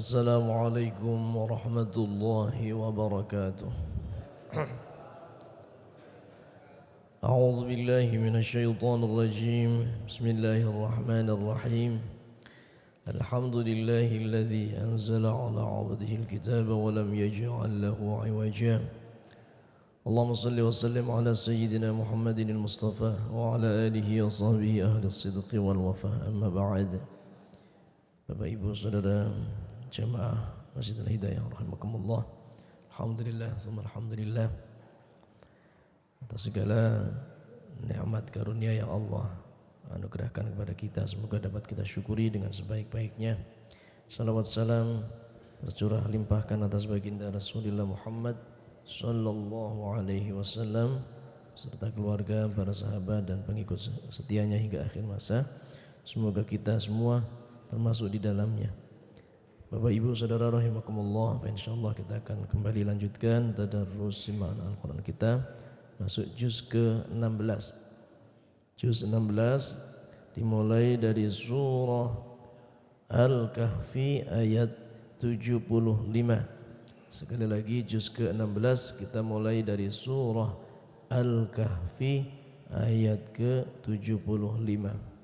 Assalamualaikum warahmatullahi wabarakatuh. A'udzu billahi minasyaitonir rajim. Bismillahirrahmanirrahim. Alhamdulillahilladzi anzala 'ala 'abdihi al-kitaba wa lam yaj'al lahu 'iwaja. Allahumma shalli wa sallim 'ala sayyidina Muhammadin al-Mustafa wa 'ala alihi wa sahbihi ahli as-sidqi wal wafa. Amma ba'd. Bapak Ibu Saudara jamaah Masjidil Hidayah rahimakumullah. Alhamdulillah, alhamdulillah atas segala nikmat karunia yang Allah anugerahkan kepada kita, semoga dapat kita syukuri dengan sebaik-baiknya. Salawat salam tercurah limpahkan atas baginda Rasulullah Muhammad sallallahu alaihi wasallam serta keluarga, para sahabat dan pengikut setianya hingga akhir masa. Semoga kita semua termasuk di dalamnya. Bapak Ibu Saudara rahimakumullah, insyaallah kita akan kembali lanjutkan tadarrus simaan Al-Qur'an kita, masuk juz ke-16. Juz 16 dimulai dari surah Al-Kahfi ayat 75. Sekali lagi juz ke-16 kita mulai dari surah Al-Kahfi ayat ke-75.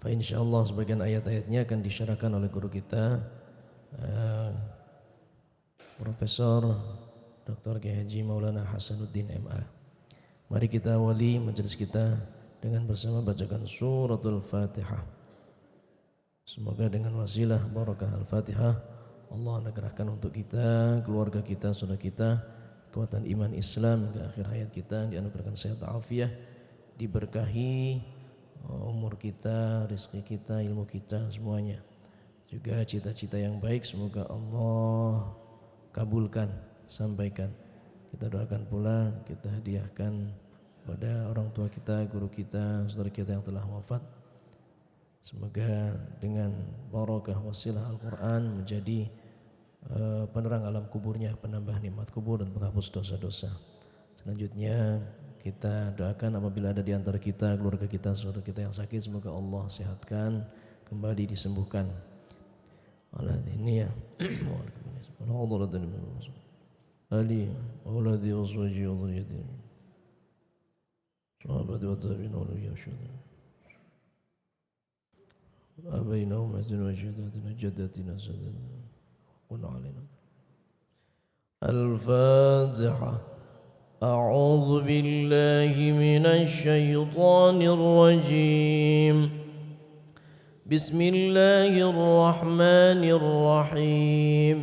InsyaAllah sebagian ayat-ayatnya akan disyarahkan oleh guru kita Profesor Dr. Kiai Haji Maulana Hasanuddin MA. Mari kita awali majelis kita dengan bersama bacakan suratul Fatihah. Semoga dengan wasilah barakah Al-Fatihah Allah anugerahkan untuk kita, keluarga kita, saudara kita kekuatan iman Islam ke akhir hayat kita, dianugerahkan sehat afiah, diberkahi umur kita, rezeki kita, ilmu kita semuanya. Juga cita-cita yang baik semoga Allah kabulkan, sampaikan. Kita doakan pula, kita hadiahkan pada orang tua kita, guru kita, saudara kita yang telah wafat. Semoga dengan barakah wasilah Al-Quran menjadi penerang alam kuburnya, penambah nikmat kubur dan penghapus dosa-dosa. Selanjutnya kita doakan apabila ada di antara kita, keluarga kita, saudara kita yang sakit, semoga Allah sehatkan, kembali disembuhkan. Aladiniya Ali awladi waswaji wa dhurriyyati sahabati wa tabi'in wa liyashhadu abayna ummatin wa jadatina jaddatina sadana qul alaina Al-Fatihah. أعوذ بالله من الشيطان الرجيم بسم الله الرحمن الرحيم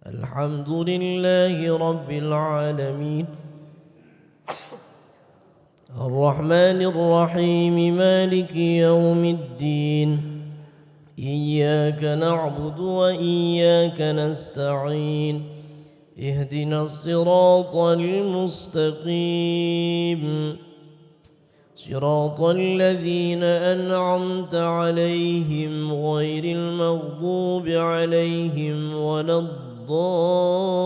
الحمد لله رب العالمين الرحمن الرحيم مالك يوم الدين إياك نعبد وإياك نستعين اهدنا الصراط المستقيم صراط الذين أنعمت عليهم غير المغضوب عليهم ولا الضالين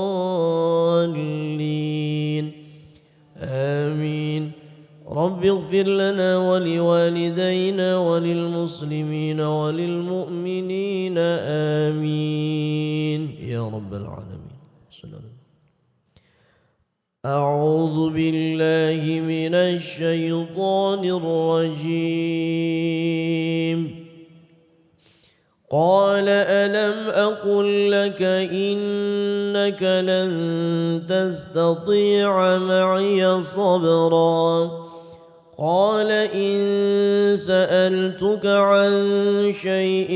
آمين رب اغفر لنا ولوالدينا وللمسلمين وللمؤمنين آمين يا رب العالمين. أعوذ بالله من الشيطان الرجيم قال ألم أقل لك إنك لن تستطيع معي صبرا قال إن سألتك عن شيء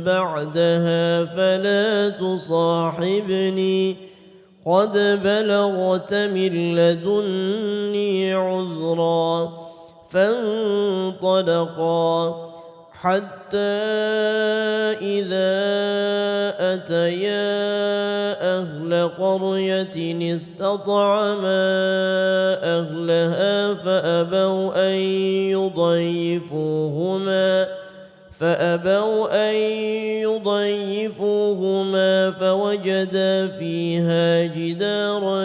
بعدها فلا تصاحبني قد بلغت من لدني عذرا فانطلقا حتى إذا أتيا أهل قرية استطعما أهلها فأبوا أن يضيفوهما فوجدا فيها جدارا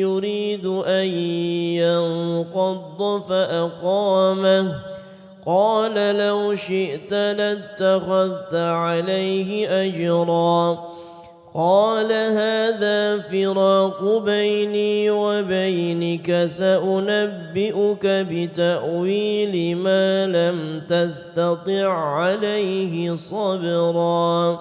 يريد أن ينقض فأقامه قال لو شئت لاتخذت عليه أجرا قال هذا فراق بيني وبينك سأنبئك بتأويل ما لم تستطع عليه صبرا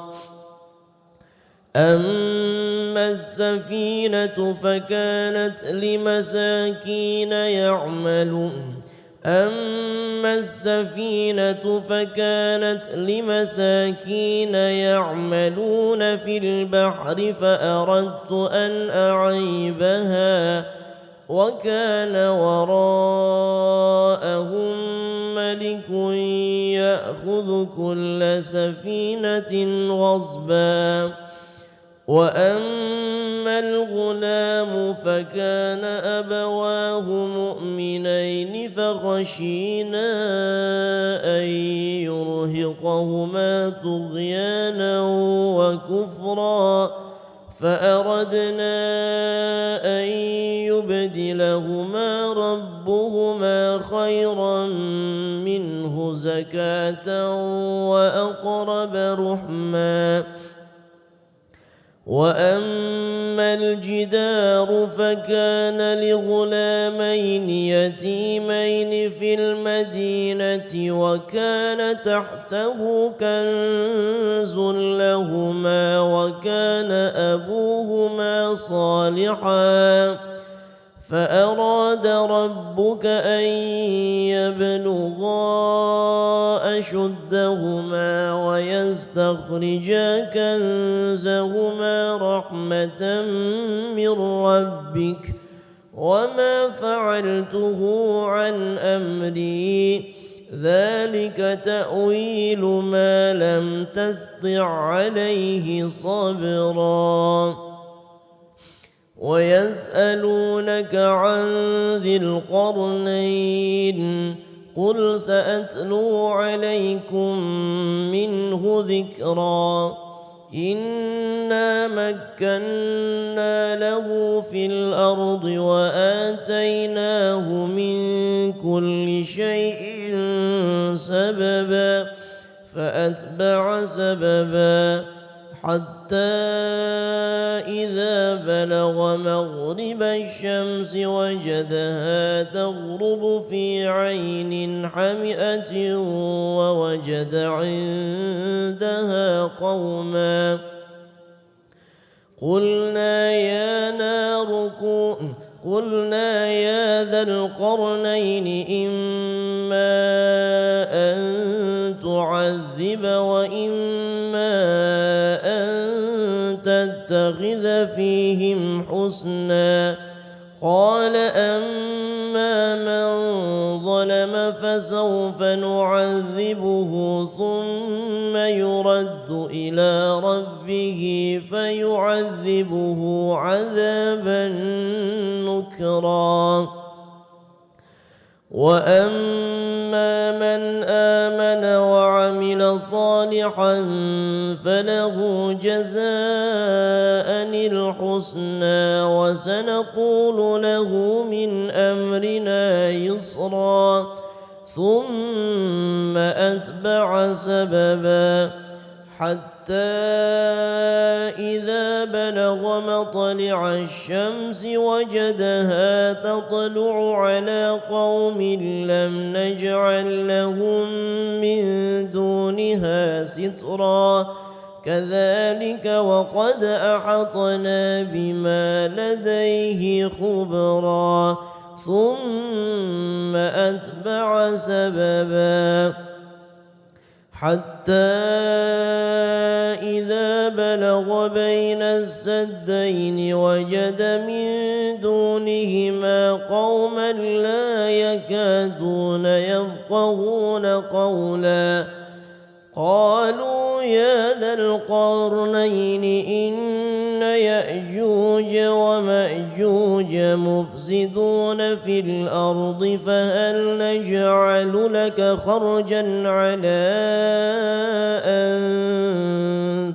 أما السفينة فكانت لمساكين يعملون في البحر فأردت أن أعيبها وكان وراءهم ملك يأخذ كل سفينة غصبا وأما الغلام فكان أبواه مؤمنين فخشينا أن يرهقهما طغيانا وكفرا فأردنا أن يبدلهما ربهما خيرا منه زكاة وأقرب رحما وأما الجدار فكان لغلامين يتيمين في المدينة وكان تحته كنز لهما وكان أبوهما صالحا فأراد ربك أن يبلغا أشدهما ويستخرجا كنزهما رحمة من ربك وما فعلته عن أمري ذلك تأويل ما لم تسطع عليه صبرا ويسألونك عن ذي القرنين قل سأتلو عليكم منه ذكرا إنا مكنا له في الأرض وآتيناه من كل شيء سببا فأتبع سببا حتى إذا بلغ مغرب الشمس وجدها تغرب في عين حمئة ووجد عندها قوما قلنا يا ذا القرنين إما أن تعذب وإما أن تتخذ فيهم حسنا قال أما من ظلم فسوف نعذبه ثم يرد إلى ربه فيعذبه عذابا نكرا وأما من آمن وعمل صالحا فله جزاء الحسنى وسنقول له من أمرنا يسرا ثم أتبع سببا حتى إذا بلغ مطلع الشمس وجدها تطلع على قوم لم نجعل لهم من دونها سترا كذلك وقد أحطنا بما لديه خبرا ثم أتبع سببا حتى إذا بلغ بين السدين وجد من دونهما قوما لا يكادون يفقهون قولا قالوا يا ذا القرنين إن يأجوج ومأجوج مفسدون في الأرض فهل نجعل لك خرجا على أن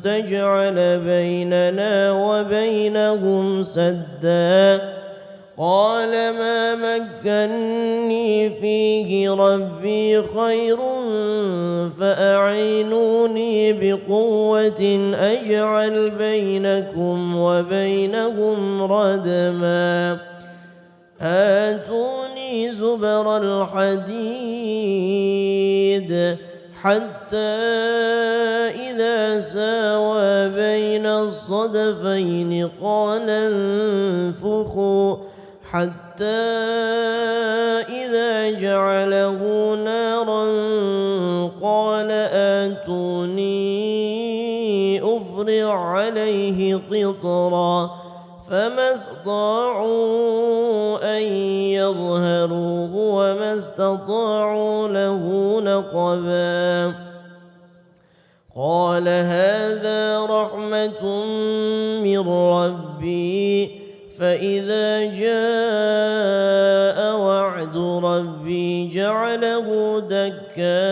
تجعل بيننا وبينهم سدا قال ما مكني فيه ربي خير فأعينوني بقوة أجعل بينكم وبينهم ردما آتوني زبر الحديد حتى إذا ساوى بين الصدفين قال انفخوا حتى إذا جعله نارا قال آتوني أفرغ عليه قطرا فما استطاعوا أن يظهروه وما استطاعوا له نقبا قال هذا رحمة من ربي فإذا جاء وعد ربي جعله دكا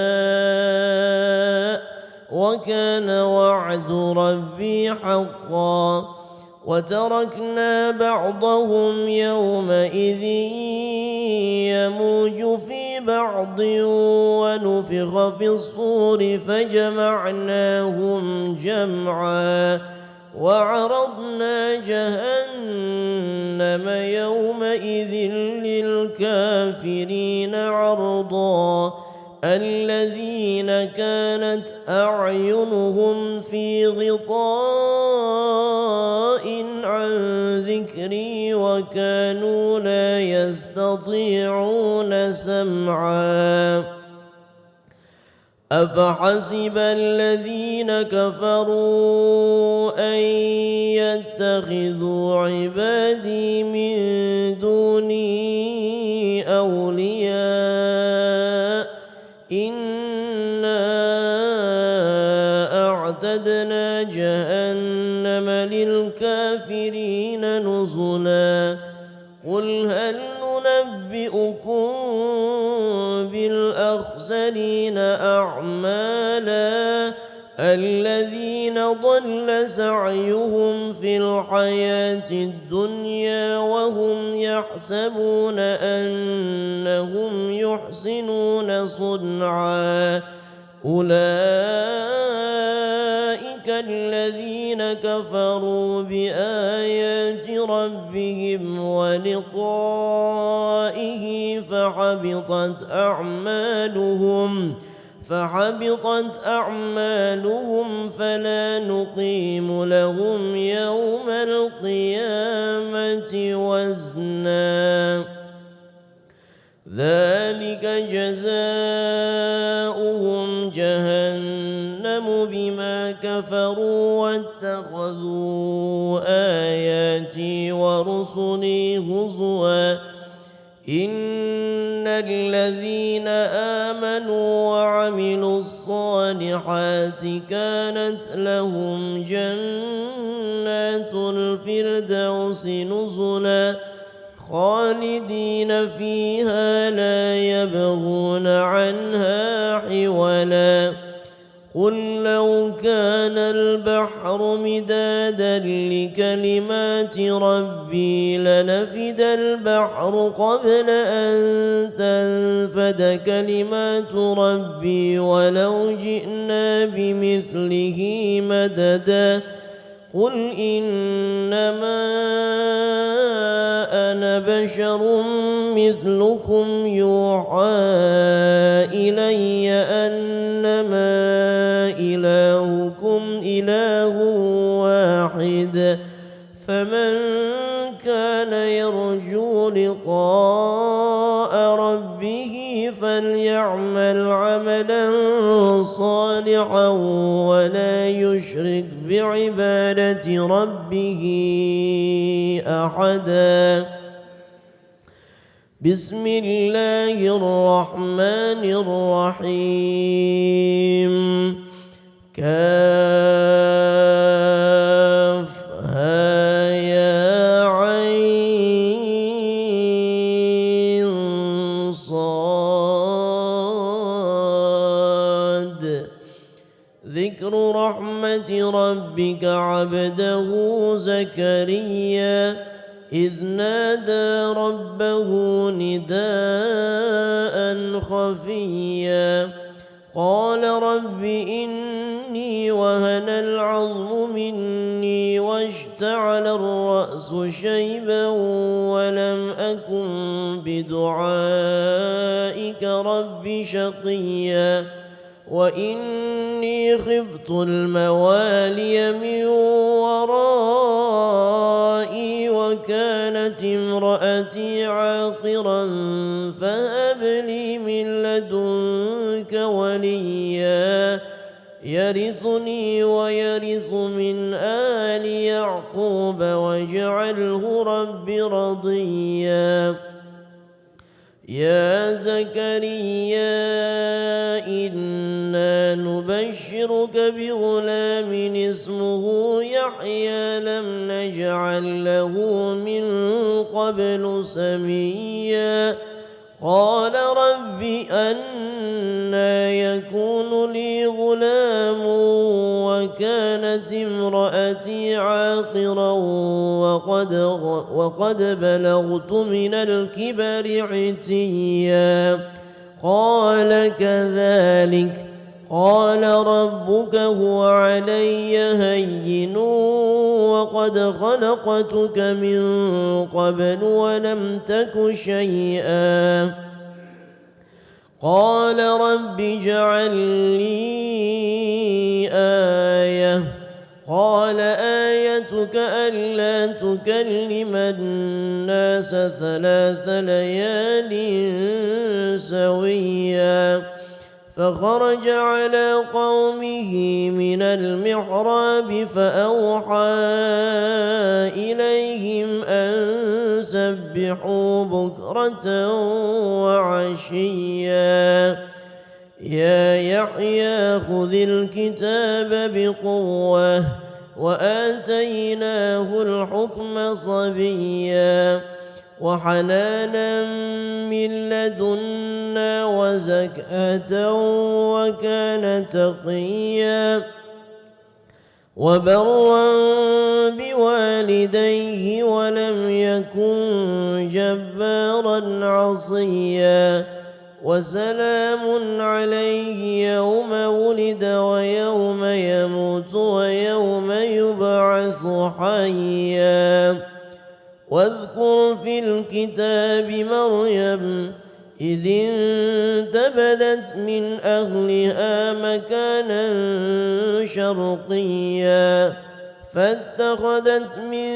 وكان وعد ربي حقا وتركنا بعضهم يومئذ يموج في بعض ونفخ في الصور فجمعناهم جمعا وعرضنا جهنم يومئذ للكافرين عرضا الذين كانت أعينهم في غطاء عن ذكري وكانوا لا يستطيعون سمعا أفحسب الذين كفروا أن يتخذوا عبادي من دوني أولياء إنا أعتدنا جهنم للكافرين نزلا قل هل ننبئكم بالأخسرين أعمالا الذين ضل سعيهم في الحياة الدنيا وهم يحسبون أنهم يحسنون صنعا أولئك الذين كفروا بآيات ربهم ولقائه فحبطت أعمالهم فلا نقيم لهم يوم القيامة وزنا ذلك جزاؤهم جهنم بما كفروا واتخذوا آياتي ورسلي هزوا إن الذين آمنوا وعملوا الصالحات كانت لهم جنات الفردوس نزلا خالدين فيها لا يبغون عنها حولا قل لو كان البحر مدادا لكلمات ربي لنفد البحر قبل أن تنفد كلمات ربي ولو جئنا بمثله مددا قل إنما أنا بشر مثلكم يوحى إلي أنما إلهكم إله واحد فمن كان يرجو لقاء ربه فليعمل عملا صالحا ولا يشرك بعبادة ربه أحدا بسم الله الرحمن الرحيم كافها يا عين صاد ذكر رحمة ربك عبده زكريا إذ نادى ربه نداء خفيا قال رب إني وهن العظم مني واشتعل الرأس شيبا ولم أكن بدعائك رب شقيا وإني خفت الموالي من ورائي وكانت امرأتي عاقرا فهب لي من لدنك وليا يرثني ويرث من آل يعقوب واجعله رب رضيا يا زكريا إنا نبشرك بغلام اسمه يحيى لم نجعل له من قبل سميا قال رب أنى يكون لي غلام وكانت امرأتي عاقرا وقد بلغت من الكبر عتيا قال كذلك قال ربك هو علي هين وقد خلقتك من قبل ولم تك شيئا قال رب اجعل لي آية قال آيتك ألا تكلم الناس 3 ليال سويا فخرج على قومه من المحراب فأوحى إليهم أن سبحوا بكرة وعشيا يا يحيى خذ الكتاب بقوة وآتيناه الحكم صبيا وحنانا من لدنا وزكاة وكان تقيا وبرا بوالديه ولم يكن جبارا عصيا وسلام عليه يوم ولد ويوم يموت ويوم يبعث حيا واذكر في الكتاب مريم إذ انتبذت من أهلها مكانا شرقيا فاتخذت من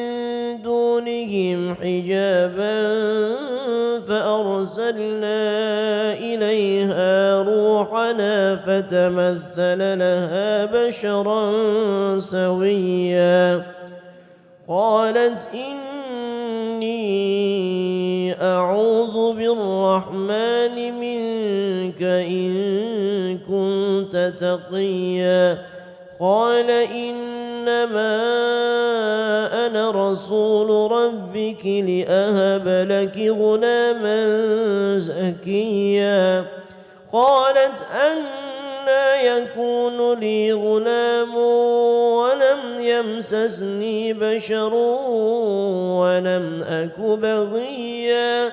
دونهم حجابا فأرسلنا إليها روحنا فتمثل لها بشرا سويا قالت إني أعوذ بالرحمن منك إن كنت تقيا قال إنما أنا رسول ربك لأهب لك غلاما زكيا قالت أنى يكون لي غلام ولم يمسسني بشر ولم أك بغيا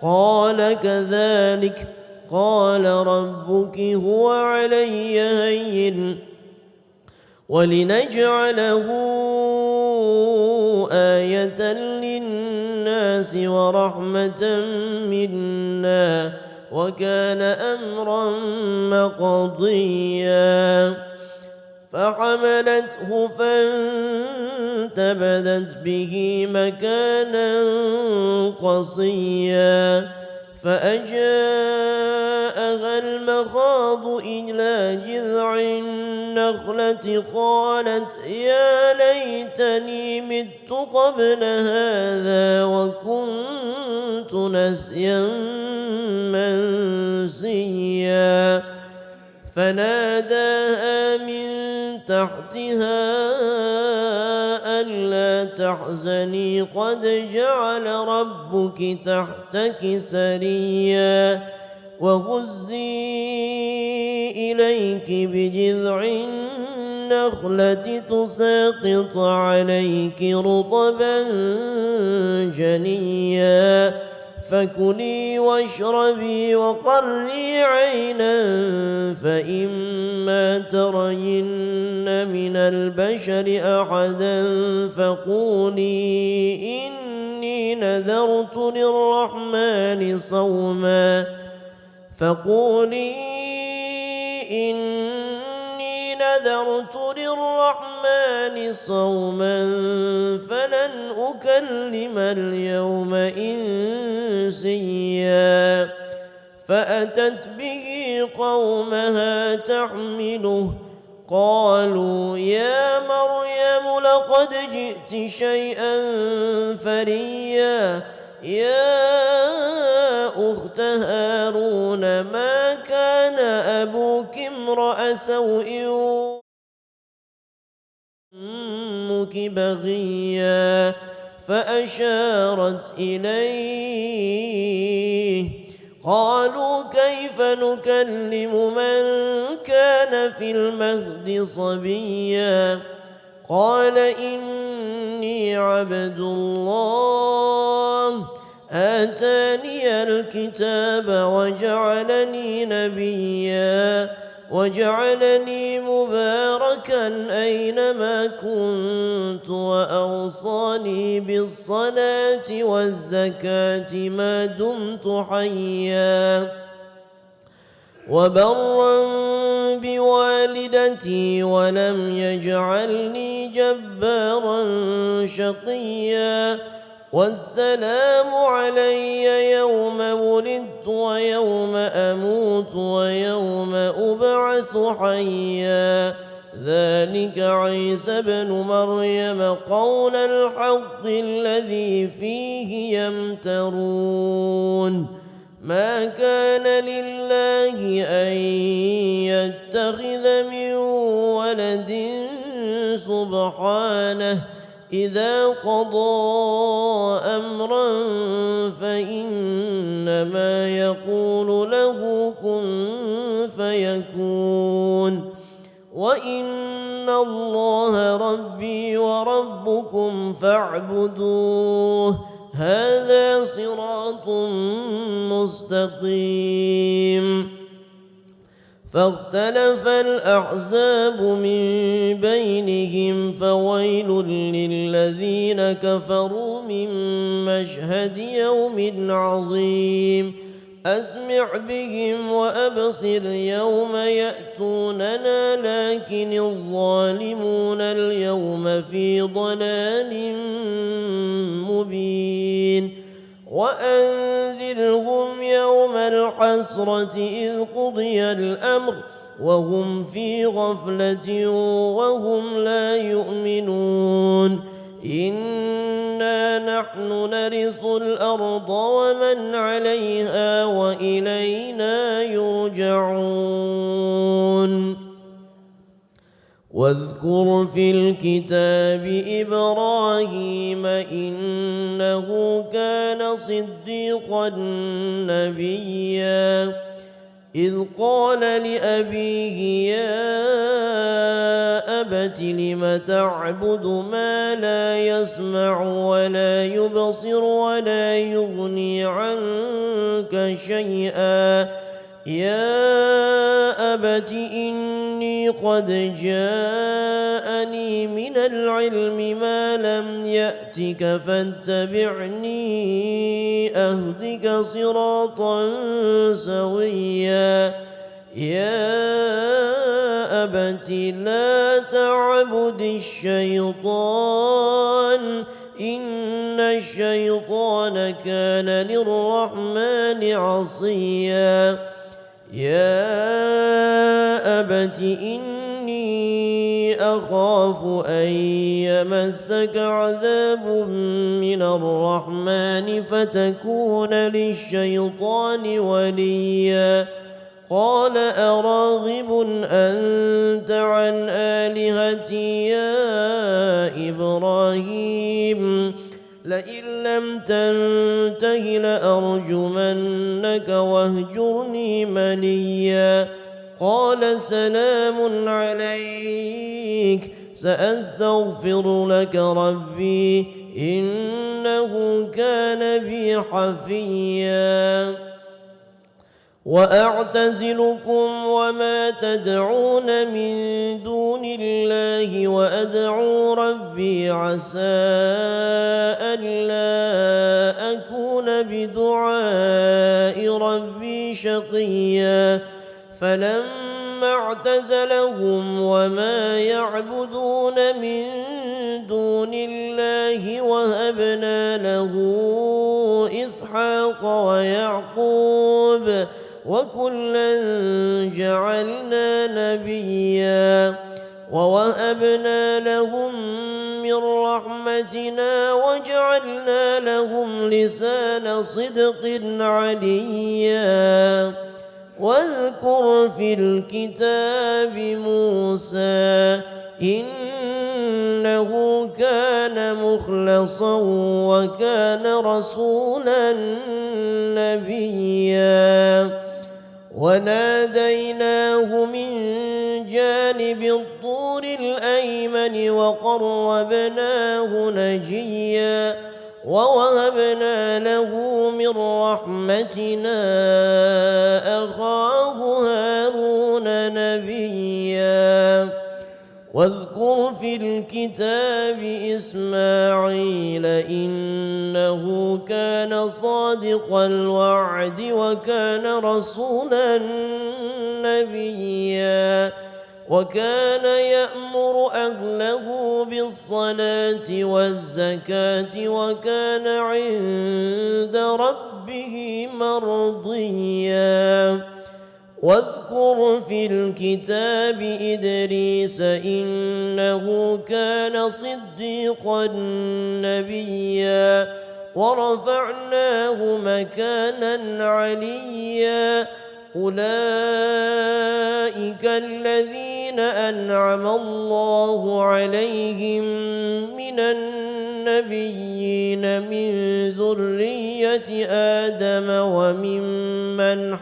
قال كذلك قال ربك هو علي هين ولنجعله آية للناس ورحمة منا وكان أمرا مقضيا فحملته فانتبذت به مكانا قصيا فأجاءها المخاض إلى جذع النخلة قالت يا ليتني مت قبل هذا وكنت نسيا منسيا فناداها من تحتها ألا تحزني قد جعل ربك تحتك سريا وهزي إليك بجذع النخلة تساقط عليك رطبا جنيا فكلي واشربي وقري عينا فإما ترين من البشر أحدا فقولي إني نذرت للرحمن صوما فلن أكلم اليوم إنسيا فأتت به قومها تحمله قالوا يا مريم لقد جئت شيئا فريا يا أخت هارون ما كان أبوك امرأ سوء أمك بغيا فأشارت إليه قالوا كيف نكلم من كان في المهد صبيا قال إني عبد الله آتاني الكتاب وجعلني نبيا وجعلني مباركا أينما كنت وأوصاني بالصلاة والزكاة ما دمت حيا وبرا بوالدتي ولم يجعلني جبارا شقيا والسلام علي يوم ولدت ويوم أموت ويوم أبعث حيا ذلك عيسى بن مريم قول الحق الذي فيه يمترون ما كان لله أن يتخذ من ولد سبحانه إذا قضى أمرا فإنما يقول له كن فيكون وإن الله ربي وربكم فاعبدوه هذا صراط مستقيم فاختلف الأحزاب من بينهم فويل للذين كفروا من مشهد يوم عظيم أسمع بهم وأبصر يوم يأتوننا لكن الظالمون اليوم في ضلال مبين وأنذرهم يوم الحسرة إذ قضي الأمر وهم في غفلة وهم لا يؤمنون إنا نحن نرث الأرض ومن عليها وإلينا يرجعون واذكر في الكتاب إبراهيم إنه كان صديقا نبيا إذ قال لأبيه يا أبت لم تعبد ما لا يسمع ولا يبصر ولا يغني عنك شيئا يا أبت إني قد جاءني من العلم ما لم يأتك فاتبعني أهدك صراطا سويا يا أبت لا تعبد الشيطان إن الشيطان كان للرحمن عصيا يا أبت إني أخاف أن يمسك عذاب من الرحمن فتكون للشيطان وليا قال أراغب أنت عن آلهتي يا إبراهيم لئن لم تنته لأرجمنك واهجرني مليا قال سلام عليك سأستغفر لك ربي إنه كان بي حفيا وأعتزلكم وما تدعون من دون الله وأدعو ربي عسى ألا أكون بدعاء ربي شقيا فلما اعتزلهم وما يعبدون من دون الله وهبنا له إسحاق ويعقوب وكلا جعلنا نبيا ووهبنا لهم من رحمتنا وجعلنا لهم لسان صدق عليا واذكر في الكتاب موسى إنه كان مخلصا وكان رسولا نبيا وناديناه من جانب الطور الأيمن وقربناه نجيا ووهبنا له من رحمتنا أخاه هارون نبيا واذكر في الكتاب إسماعيل إنه كان صادق الوعد وكان رسولا نبيا وكان يأمر أهله بالصلاة والزكاة وكان عند ربه مرضيا واذكر في الكتاب إدريس إنه كان صديقا نبيا ورفعناه مكانا عليا أولئك الذين أنعم الله عليهم من النبيين من ذرية آدم وممن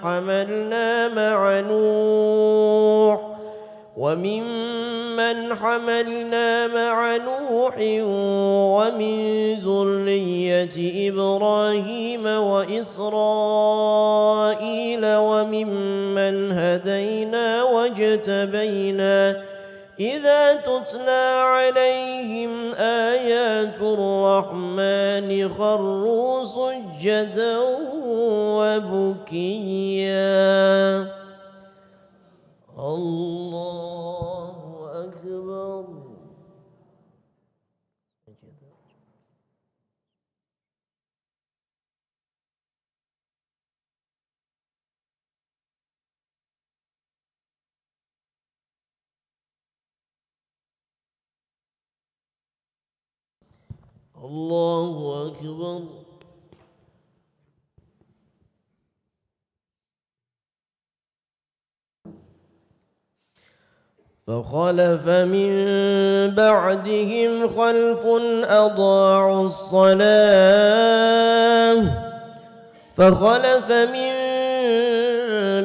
حملنا مع نوح ومن ذرية إبراهيم وإسرائيل وممن هدينا واجتبينا إذا تتلى عليهم آيات الرحمن خروا سجدا وبكيا الله أكبر الله أكبر فخلف من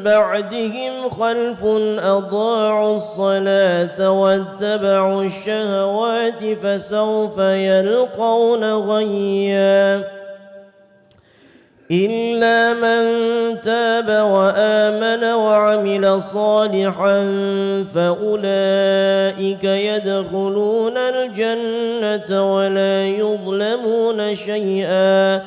بعدهم خلف أضاعوا الصلاة واتبعوا الشهوات فسوف يلقون غيا إلا من تاب وآمن وعمل صالحا فأولئك يدخلون الجنة ولا يظلمون شيئا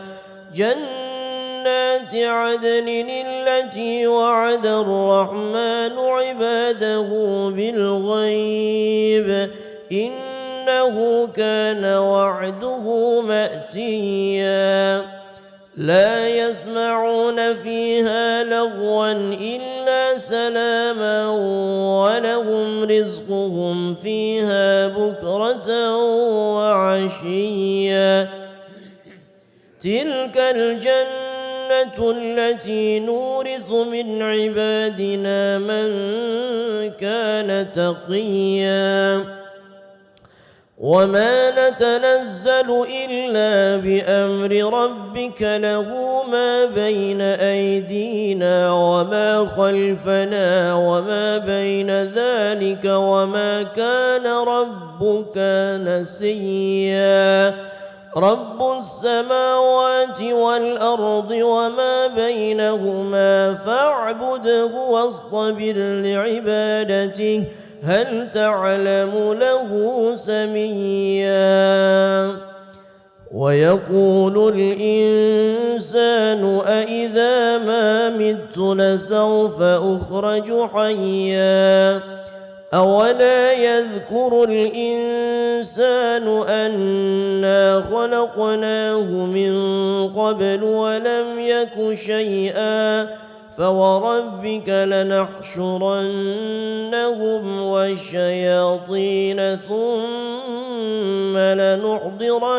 جنات عدن التي وعد الرحمن عباده بالغيب إنه كان وعده مأتيا لا يسمعون فيها لغوا إلا سلاما ولهم رزقهم فيها بكرة وعشيا تلك الجنة التي نورث من عبادنا من كان تقيا وما نتنزل إلا بأمر ربك له ما بين أيدينا وما خلفنا وما بين ذلك وما كان ربك نسيا رب السماوات والأرض وما بينهما فاعبده واصطبر لعبادته هل تعلم له سميا ويقول الإنسان أإذا ما مت لسوف أخرج حيا أولا يذكر الإنسان أنا خلقناه من قبل ولم يك شيئا فوربك لنحشرنهم والشياطين ثم لنحضرنهم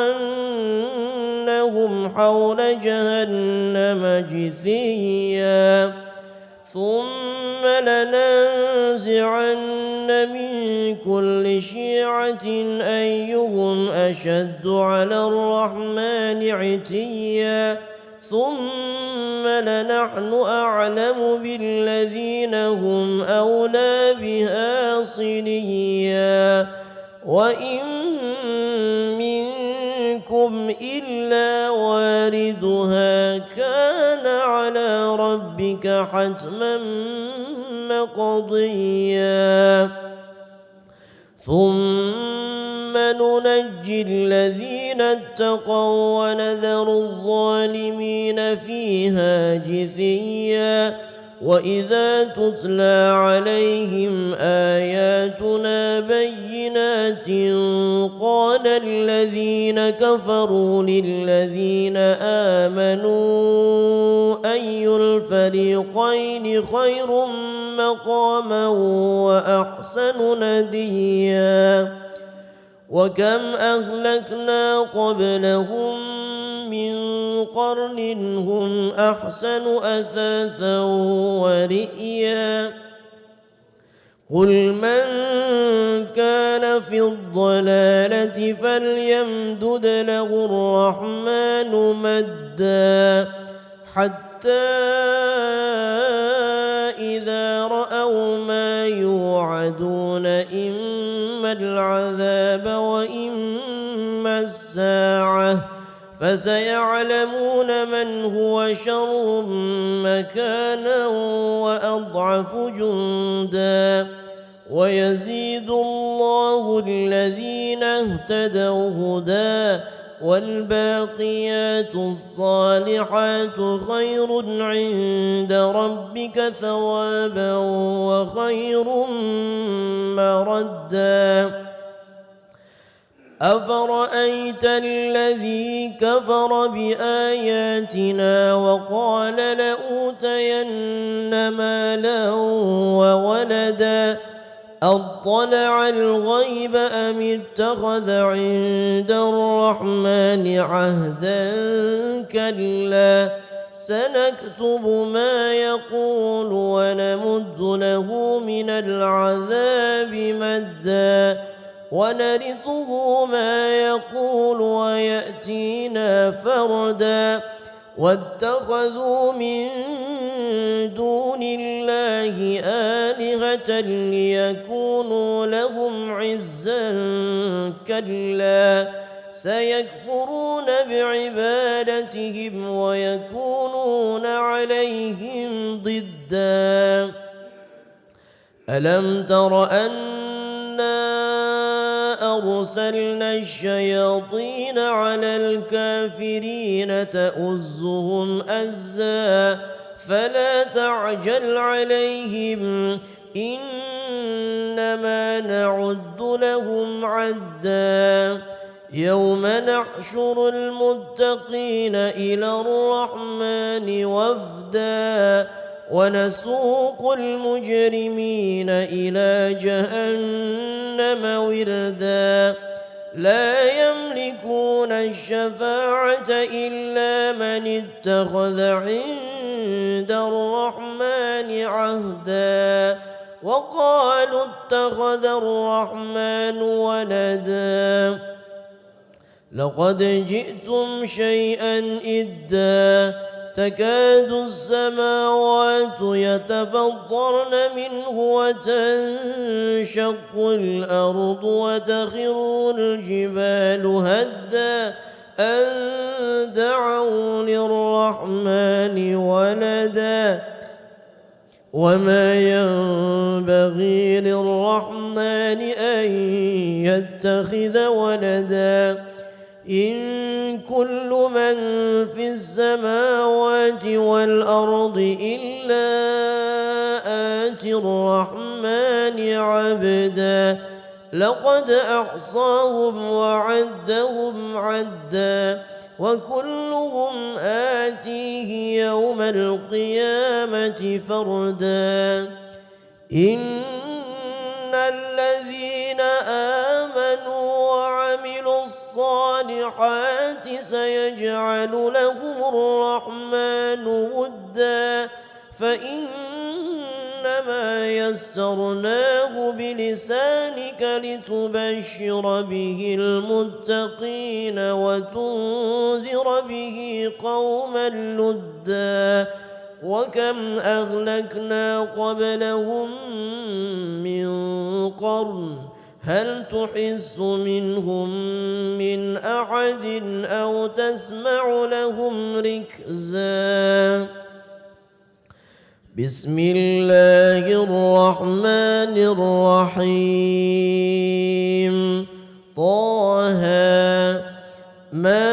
حول جهنم جثيا ثم لننزعن من كل شيعة أيهم أشد على الرحمن عتيا ثم لنحن أعلم بالذين هم أولى بها صليا وإن منكم إلا واردها كان على ربك حتما مقضيا ثم ننجي الذين اتقوا ونذر الظالمين فيها جثيا وإذا تتلى عليهم آياتنا بينات قال الذين كفروا للذين آمنوا أي الفريقين خير مقاما وأحسن نديا وكم أهلكنا قبلهم من قرن هم أحسن أثاثا ورئيا قل من كان في الضلالة فليمدد له الرحمن مدا حتى إذا رأوا ما يوعدون إما العذاب وإما الساعة فسيعلمون من هو شر مكانا وأضعف جندا ويزيد الله الذين اهتدوا هدى والباقيات الصالحات خير عند ربك ثوابا وخير مردا أفرأيت الذي كفر بآياتنا وقال لأوتين مالا وولدا أطلع الغيب أم اتخذ عند الرحمن عهدا كلا سنكتب ما يقول ونمد له من العذاب مدا ونرثه ما يقول ويأتينا فردا واتخذوا من دون الله آلهة ليكونوا لهم عزا كلا سيكفرون بعبادتهم ويكونون عليهم ضدا ألم تر أنا أرسلنا الشياطين على الكافرين تؤزهم أزا فلا تعجل عليهم إنما نعد لهم عدا يوم نحشر المتقين إلى الرحمن وفدا ونسوق المجرمين إلى جهنم وردا لا يملكون الشفاعة إلا من اتخذ عند الرحمن عهدا وقالوا اتخذ الرحمن ولدا لقد جئتم شيئا إدا تكاد السماوات يتفطرن منه وتنشق الأرض وتخر الجبال هدا أن دعوا للرحمن ولدا وما ينبغي للرحمن أن يتخذ ولدا إن كل من في السماوات والأرض إلا آتي الرحمن عبدا لقد أحصاهم وعدهم عدا وكلهم آتيه يوم القيامة فردا إن الذين آمنوا وعملوا الصالحات سيجعل لهم الرحمن ودا فإنما يسرناه بلسانك لتبشر به المتقين وتنذر به قوما لدا وكم أهلكنا قبلهم من قرن هل تحس منهم من أحد أو تسمع لهم ركزا بسم الله الرحمن الرحيم طه ما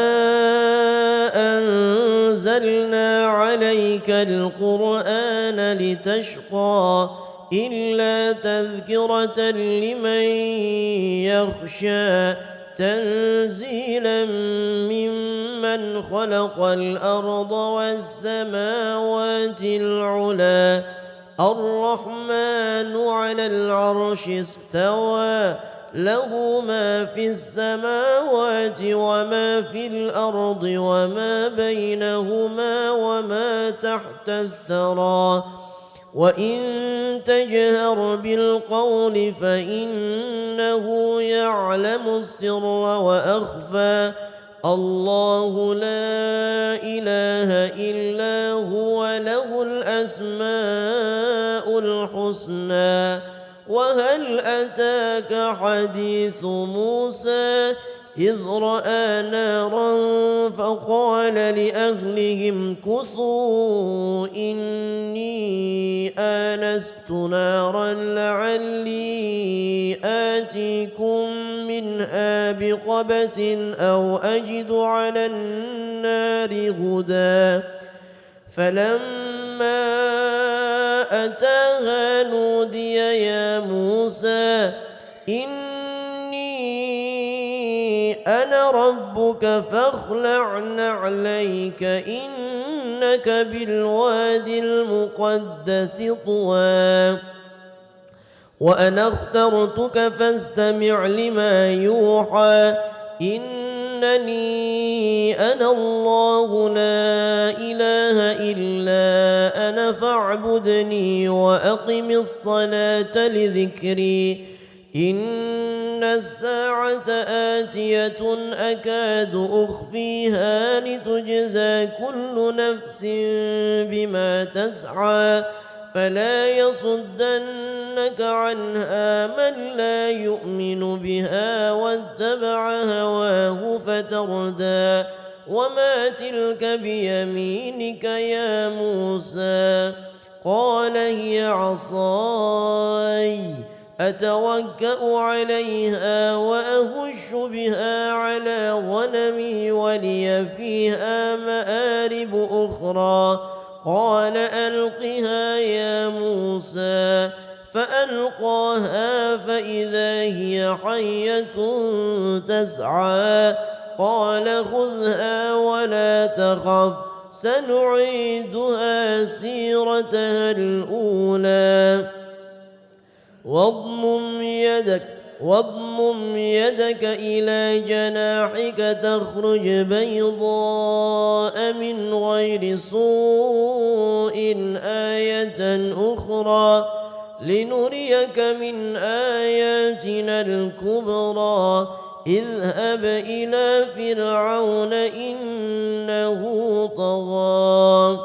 أنزلنا عليك القرآن لتشقى إلا تذكرة لمن يخشى تنزيلا ممن خلق الأرض والسماوات العلى الرحمن على العرش استوى له ما في السماوات وما في الأرض وما بينهما وما تحت الثرى وإن تجهر بالقول فإنه يعلم السر وأخفى الله لا إله إلا هو له الأسماء الحسنى وهل أتاك حديث موسى إذ رأى نارا فقال لأهلهم كثوا إني آنست نارا لعلي آتيكم منها بقبس أو أجد على النار هدى فلما أتاها نودي يا موسى أنا ربك فاخلع نعليك إنك بالوادي المقدس طوى وأنا اخترتك فاستمع لما يوحى إنني أنا الله لا إله إلا أنا فاعبدني وأقم الصلاة لذكري إن الساعة آتية أكاد أخفيها لتجزى كل نفس بما تسعى فلا يصدنك عنها من لا يؤمن بها واتبع هواه فتردى وما تلك بيمينك يا موسى قال هي عصاي أتوكأ عليها وأهش بها على غنمي ولي فيها مآرب أخرى قال ألقها يا موسى فألقاها فإذا هي حية تسعى قال خذها ولا تخف سنعيدها سيرتها الأولى واضمم يدك إلى جناحك تخرج بيضاء من غير سوء آية أخرى لنريك من آياتنا الكبرى اذهب إلى فرعون إنه طغى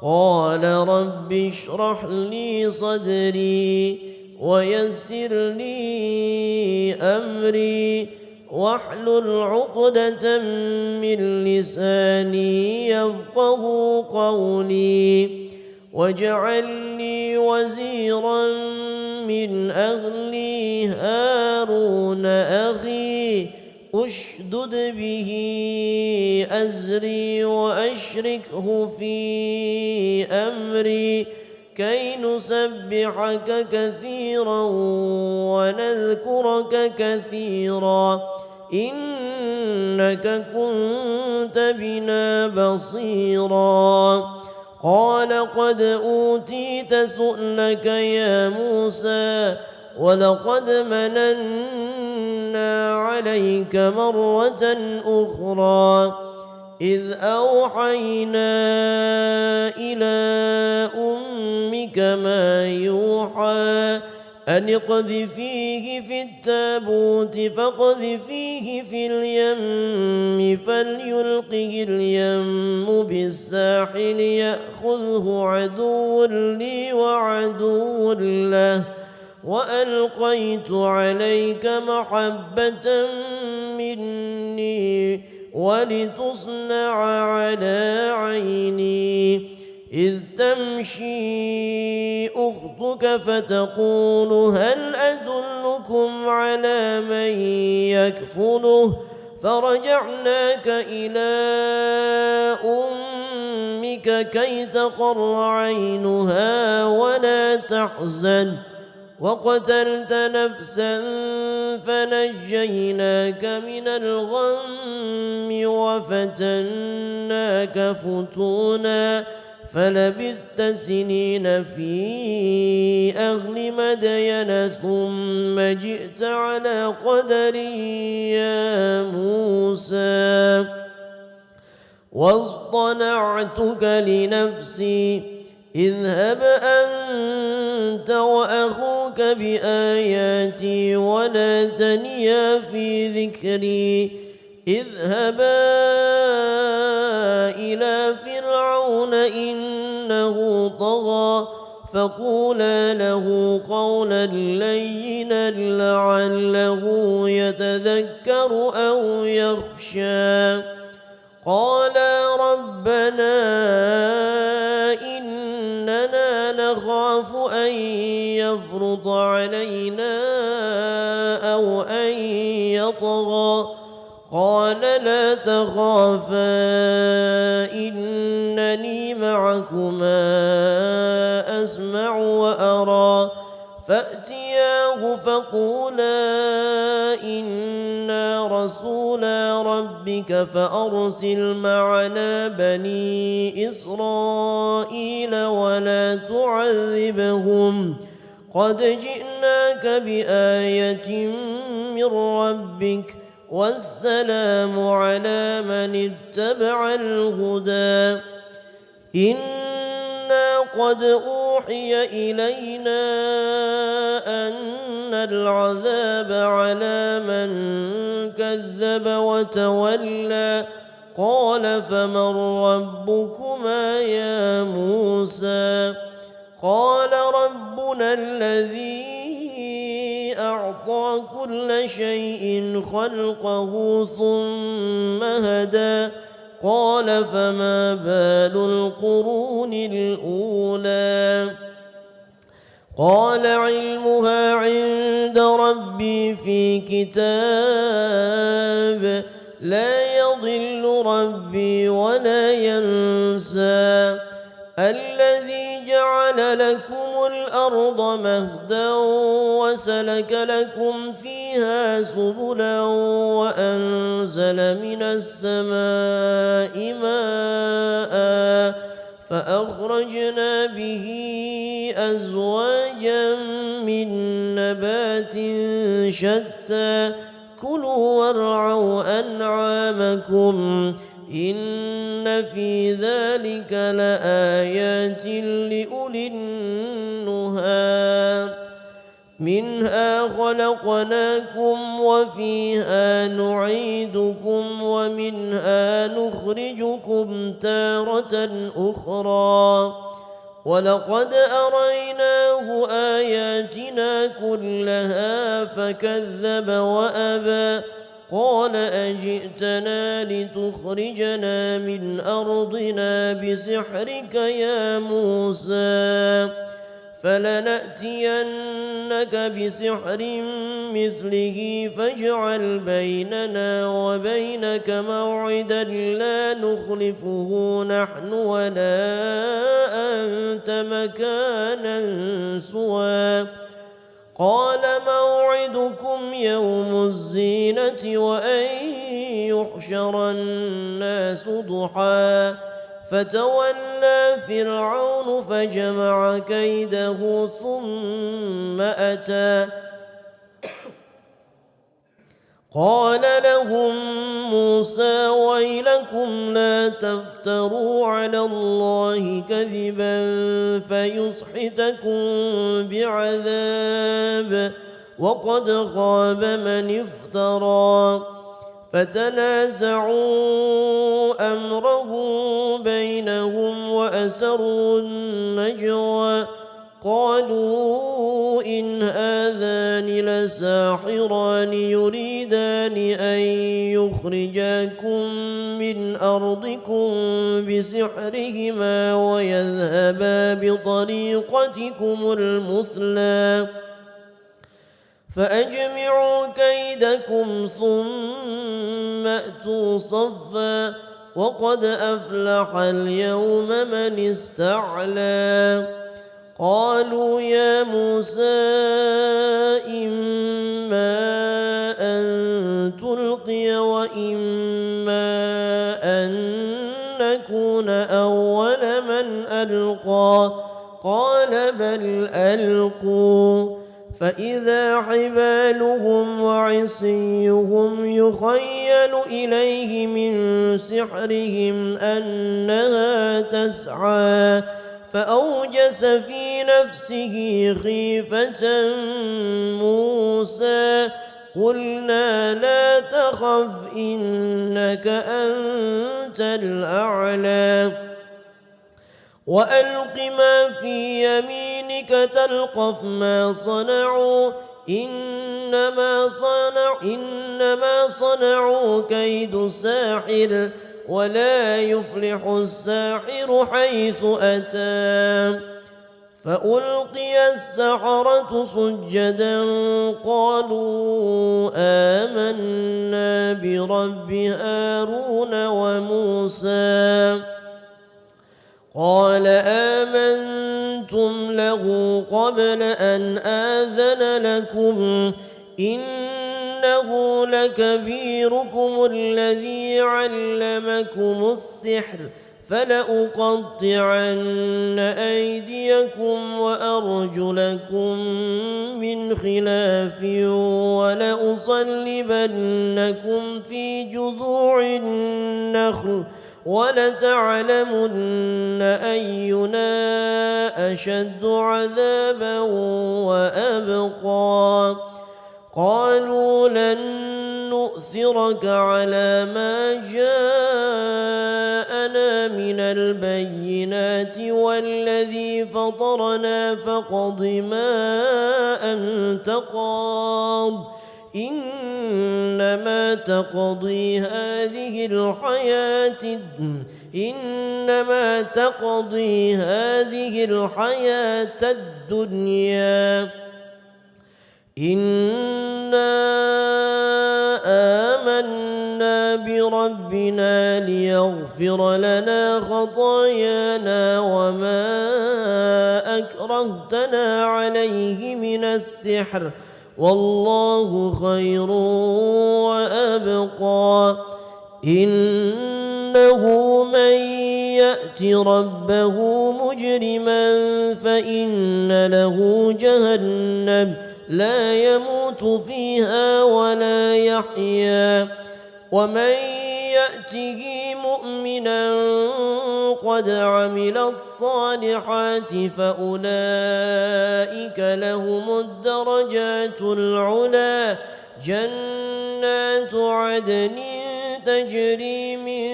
قال رب اشرح لي صدري ويسر لي أمري واحلل عقدة من لساني يفقه قولي واجعل لي وزيرا من أهلي هارون أخي أشدد به أزري وأشركه في أمري كي نسبحك كثيرا ونذكرك كثيرا إنك كنت بنا بصيرا قال قد أوتيت سؤلك يا موسى ولقد مننا عليك مرة أخرى إذ أوحينا إلى أمك ما يوحى أن اقذفيه في التابوت فاقذفيه في اليم فليلقه اليم بالساحل يأخذه عدو لي وعدو له وألقيت عليك محبة مني ولتصنع على عيني إذ تمشي أختك فتقول هل أدلكم على من يكفله فرجعناك إلى أمك كي تقر عينها ولا تحزن وقتلت نفسا فنجيناك من الغم وفتناك فتونا فلبثت سنين في أهل مدين ثم جئت على قدر يا موسى واصطنعتك لنفسي اذهب أنت وأخوك بآياتي ولا تنيا في ذكري اذهبا إلى فرعون إنه طغى فقولا له قولا لينا لعله يتذكر أو يخشى قالا ربنا إننا نخاف أن يفرط علينا أو أن يطغى قال لا تخافا إنني معكما أسمع وأرى فأتياه فقولا إنا رسولا ربك فأرسل معنا بني إسرائيل ولا تعذبهم قد جئناك بآية من ربك والسلام على من اتبع الهدى إنا قد أوحي إلينا أن العذاب على من كذب وتولى قال فمن ربكما يا موسى قال ربنا الذي أعطى كل شيء خلقه ثم هدى قال فما بال القرون الأولى قال علمها عند ربي في كتاب لا يضل ربي ولا ينسى الذي جعل لكم الأرض مهدا وسلك لكم فيها سبلا وأنزل من السماء ماء فأخرجنا به أزواجا من نبات شتى كلوا وارعوا أنعامكم إن في ذلك لآيات لأولي النهى منها خلقناكم وفيها نعيدكم ومنها نخرجكم تارة أخرى ولقد أريناه آياتنا كلها فكذب وأبى قال أجئتنا لتخرجنا من أرضنا بسحرك يا موسى فلنأتينك بسحر مثله فاجعل بيننا وبينك موعدا لا نخلفه نحن ولا أنت مكانا سوى قال موعدكم يوم الزينة وأن يحشر الناس ضحى فتولى فرعون فجمع كيده ثم أتى قال لهم موسى ويلكم لا تفتروا على الله كذبا فيسحتكم بعذاب وقد خاب من افترى فتنازعوا أمره بينهم وأسروا النجوى قالوا إن هذان لساحران يريدان أن يخرجاكم من أرضكم بسحرهما ويذهبا بطريقتكم المثلى فأجمعوا كيدكم ثم أتوا صفا وقد أفلح اليوم من استعلى قالوا يا موسى إما أن تلقي وإما أن نكون أول من ألقى قال بل ألقوا فإذا حبالهم وعصيهم يخيل إليه من سحرهم أنها تسعى فأوجس في نفسه خيفة موسى قلنا لا تخف إنك أنت الأعلى وألق ما في يمينك تلقف ما صنعوا إنما صنعوا كيد ساحر ولا يفلح الساحر حيث أتى فألقي السحرة سجدا قالوا آمنا برب هارون وموسى قال آمنتم له قبل أن آذن لكم إنه لكبيركم الذي علمكم السحر فلأقطعن أيديكم وأرجلكم من خلاف ولأصلبنكم في جذوع النخل ولتعلمن أينا أشد عذابا وأبقى قالوا لن نؤثرك على ما جاءنا من البينات والذي فطرنا فاقض ما أنت قاض إنما تقضي هذه الحياة الدنيا إنا آمنا بربنا ليغفر لنا خطايانا وما أكرهتنا عليه من السحر والله خير وأبقى إنه من يأت ربه مجرما فإن له جهنم لا يموت فيها ولا يحيا ومن يأته مؤمنا قد عمل الصالحات فأولئك لهم الدرجات العلى جنات عدن تجري من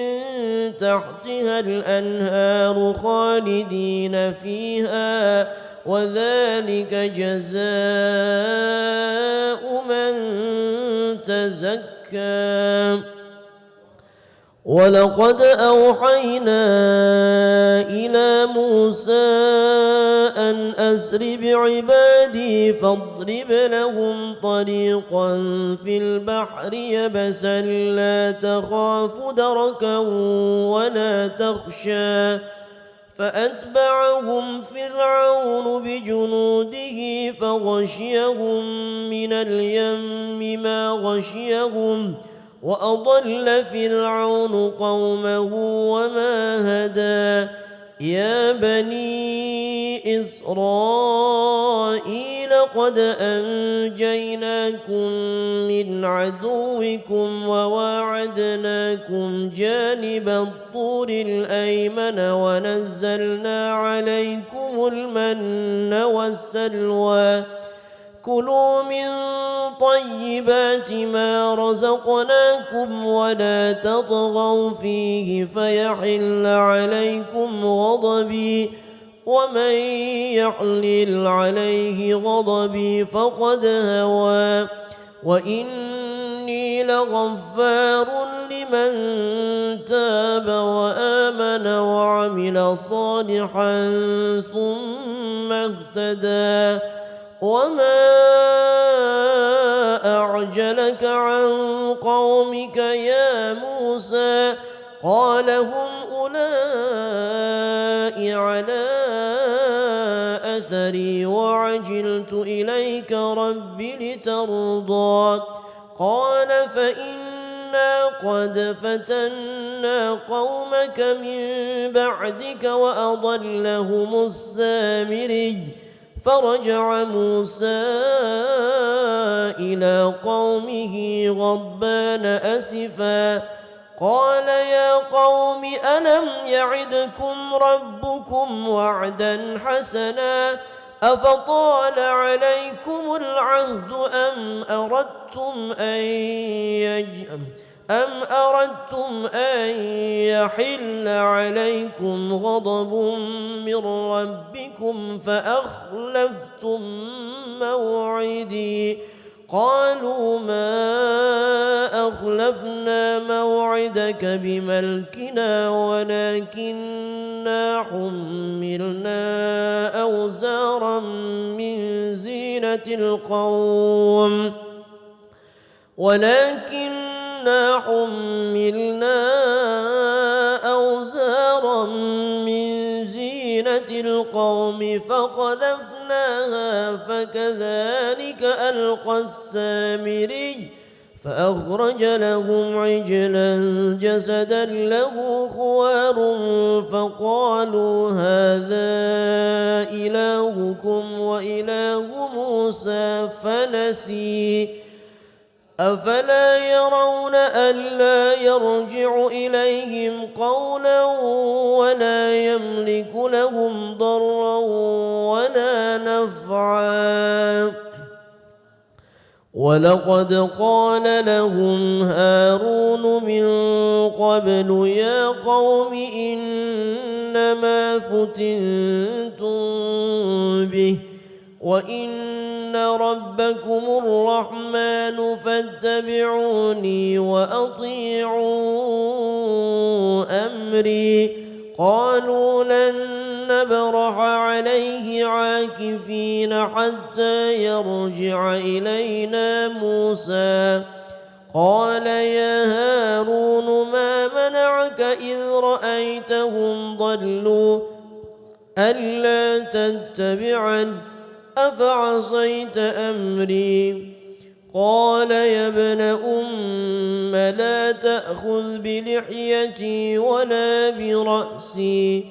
تحتها الأنهار خالدين فيها وذلك جزاء من تزكى ولقد أوحينا إلى موسى أن أسر بعبادي فاضرب لهم طريقا في البحر يبسا لا تخاف دركا ولا تخشى فأتبعهم فرعون بجنوده فغشيهم من اليم ما غشيهم وأضل فرعون قومه وما هدى يا بني إسرائيل قد أنجيناكم من عدوكم وواعدناكم جانب الطور الأيمن ونزلنا عليكم المن والسلوى كلوا من طيبات ما رزقناكم ولا تطغوا فيه فيحل عليكم غضبي ومن يحلل عليه غضبي فقد هوى وإني لغفار لمن تاب وآمن وعمل صالحا ثم اهتدى وما أعجلك عن قومك يا موسى قال هم أولئك على أثري وعجلت إليك رب لترضى قال فإنا قد فتنا قومك من بعدك وأضلهم السامري فرجع موسى إلى قومه غضبان أسفا قال يا قوم ألم يعدكم ربكم وعدا حسنا أفطال عليكم العهد أم أردتم أن يحل عليكم غضب من ربكم فأخلفتم موعدي قالوا ما أخلفنا موعدك بملكنا ولكننا حملنا أوزارا من زينة القوم فقذفناها فكذلك ألقى السامري فأخرج لهم عجلا جسدا له خوار فقالوا هذا إلهكم وإله موسى فنسي أفلا يرون ألا يرجع إليهم قولا ولا يملك لهم ضرا ولا نفعا ولقد قال لهم هارون من قبل يا قوم إنما فتنتم به وإن ربكم الرحمن فاتبعوني وأطيعوا أمري قالوا لن نبرح عليه عاكفين حتى يرجع إلينا موسى قال يا هارون ما منعك إذ رأيتهم ضلوا ألا تتبعن أفعصيت أمري قال يا ابن أم لا تأخذ بلحيتي ولا برأسي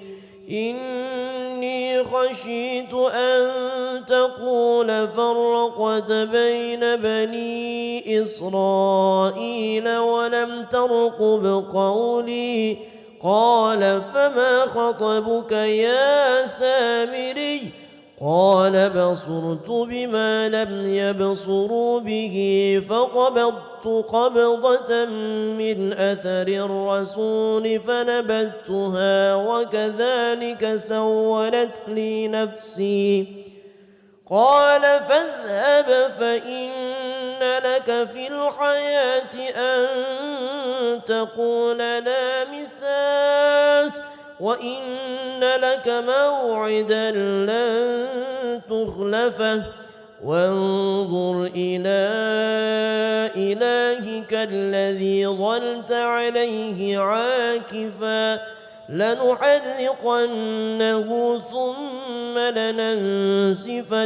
إني خشيت أن تقول فرقت بين بني إسرائيل ولم ترقب قولي قال فما خطبك يا سامري قال بصرت بما لم يبصروا به فقبضت قبضة من أثر الرسول فنبذتها وكذلك سولت لي نفسي قال فاذهب فإن لك في الحياة أن تقول لا مساس وإن لك موعدا لن تخلفه وانظر إلى إلهك الذي ظلت عليه عاكفا لنحرقنه ثم لننسفنه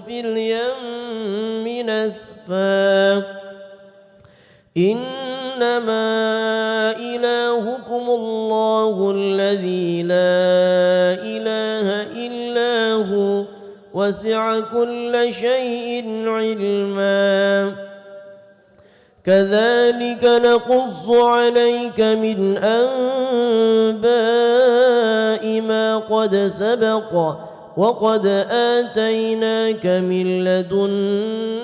في اليم نسفا إنما إلهكم الله الذي لا إله إلا هو وسع كل شيء علما كذلك نقص عليك من أنباء ما قد سبق وقد آتيناك من لدنا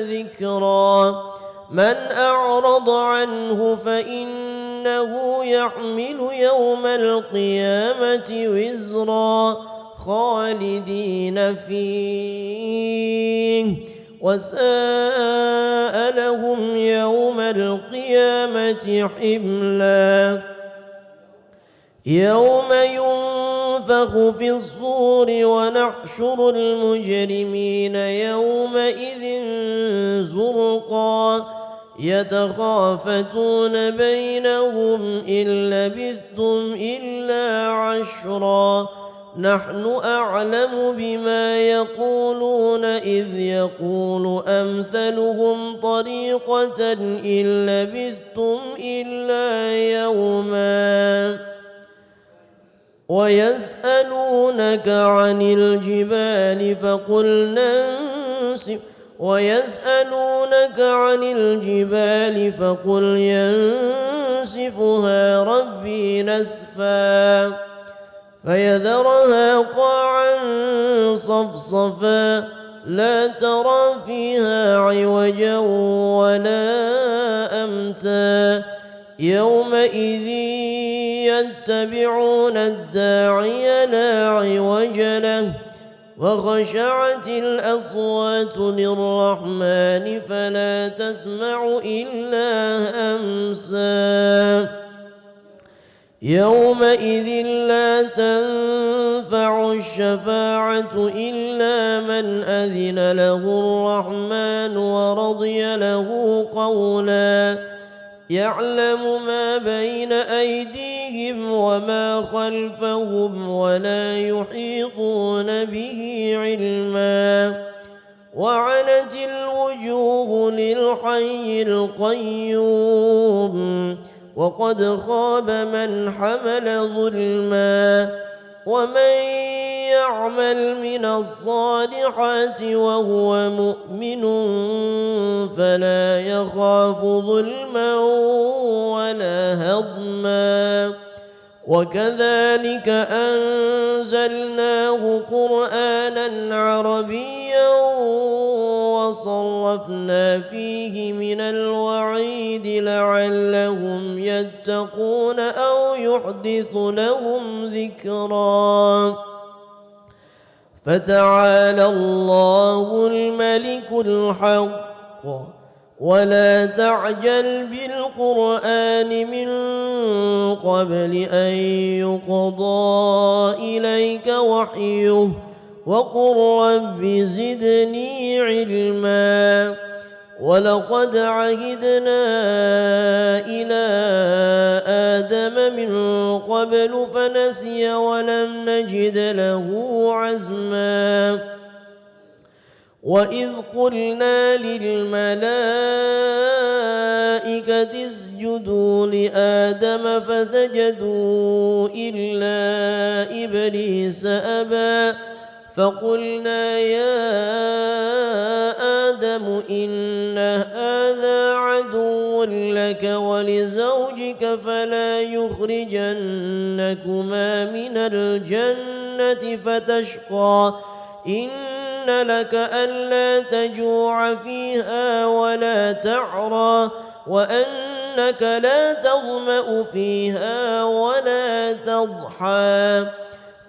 ذكرا من أعرض عنه فإنه يحمل يوم القيامة وزرا خالدين فيه وساء لهم يوم القيامة حملا يوم ينفخ في الصور ونحشر المجرمين يومئذ زرقا يتخافتون بينهم إن لبثتم إلا عشرا نحن أعلم بما يقولون إذ يقول أمثلهم طريقة إن لبثتم إلا يوما ويسألونك عن الجبال فقل ينسفها ربي نسفا فيذرها قاعا صفصفا لا ترى فيها عوجا ولا أمتا يومئذ يتبعون الداعي لا عوج له وخشعت الأصوات للرحمن فلا تسمع إلا همسا يومئذ لا تنفع الشفاعة إلا من أذن له الرحمن ورضي له قولا يعلم ما بين أيديهم وما خلفهم ولا يحيطون به علما وعنت الوجوه للحي القيوم وقد خاب من حمل ظلما ومن يعمل من الصالحات وهو مؤمن فلا يخاف ظلما ولا هضما وكذلك أنزلناه قرآنا عربيا وصرفنا فيه من الوعيد لعلهم يتقون أو يحدث لهم ذكرا فتعالى الله الملك الحق ولا تعجل بالقرآن من قبل أن يقضى إليك وحيه وقل رب زدني علما ولقد عهدنا إلى آدم من قبل فنسي ولم نجد له عزما وإذ قلنا للملائكة اسجدوا لآدم فسجدوا إلا إبليس أبى فقلنا يا آدم إن هذا عدو لك ولزوجك فلا يخرجنكما من الجنة فتشقى إن لك ألا تجوع فيها ولا تعرى وأنك لا تظمأ فيها ولا تضحى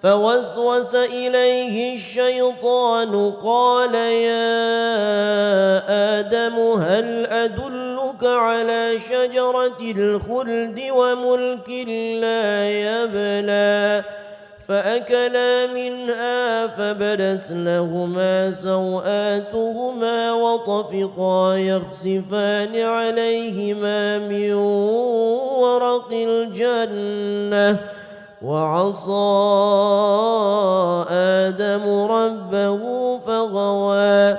فوسوس إليه الشيطان قال يا آدم هل أدلك على شجرة الخلد وملك لا يبلى فأكلا منها فبدت لهما سوآتهما وطفقا يخصفان عليهما من ورق الجنة وعصى آدم ربه فغوى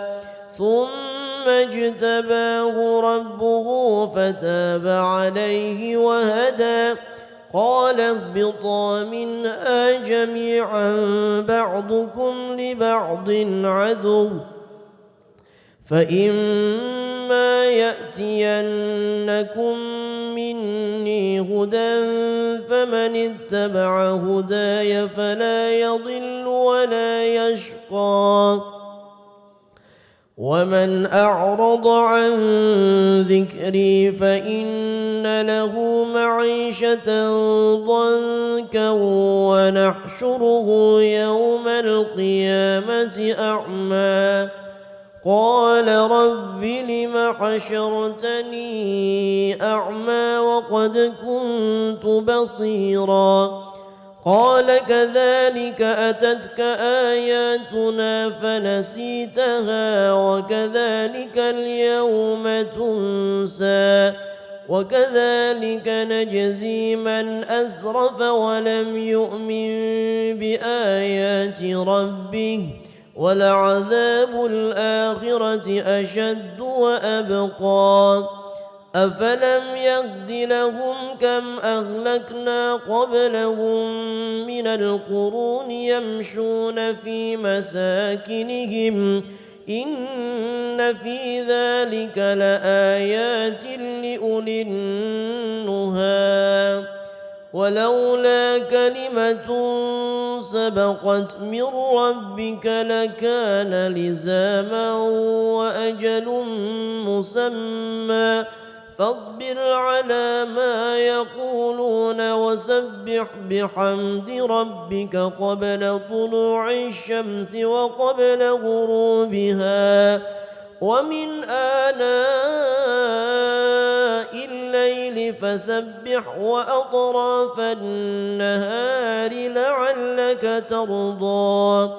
ثم اجتباه ربه فتاب عليه وهدى قال اهبطا منها جميعا بعضكم لبعض عدو فإما يأتينكم مني هدى فمن اتبع هداي فلا يضل ولا يشقى ومن أعرض عن ذكري فإن له معيشة ضنكا ونحشره يوم القيامة أعمى قال رب لم حشرتني أعمى وقد كنت بصيرا قال كذلك أتتك آياتنا فنسيتها وكذلك اليوم تنسى وكذلك نجزي من أسرف ولم يؤمن بآيات ربه ولعذاب الآخرة أشد وأبقى أفلم يهد لهم كم أهلكنا قبلهم من القرون يمشون في مساكنهم إن في ذلك لآيات لأولي النهى ولولا كلمة سبقت من ربك لكان لزاما وأجل مسمى فاصبر على ما يقولون وسبح بحمد ربك قبل طلوع الشمس وقبل غروبها ومن آناء الليل فسبح وأطراف النهار لعلك ترضى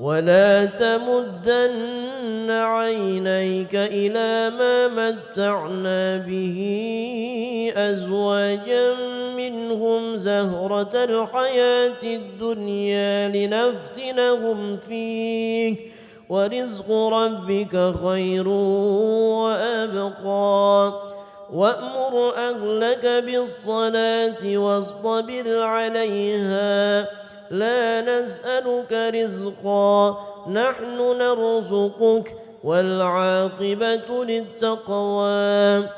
ولا تمدن عينيك إلى ما متعنا به أزواجا منهم زهرة الحياة الدنيا لنفتنهم فيه ورزق ربك خير وأبقى وأمر أهلك بالصلاة واصطبر عليها لا نسألك رزقا نحن نرزقك والعاقبة للتقوى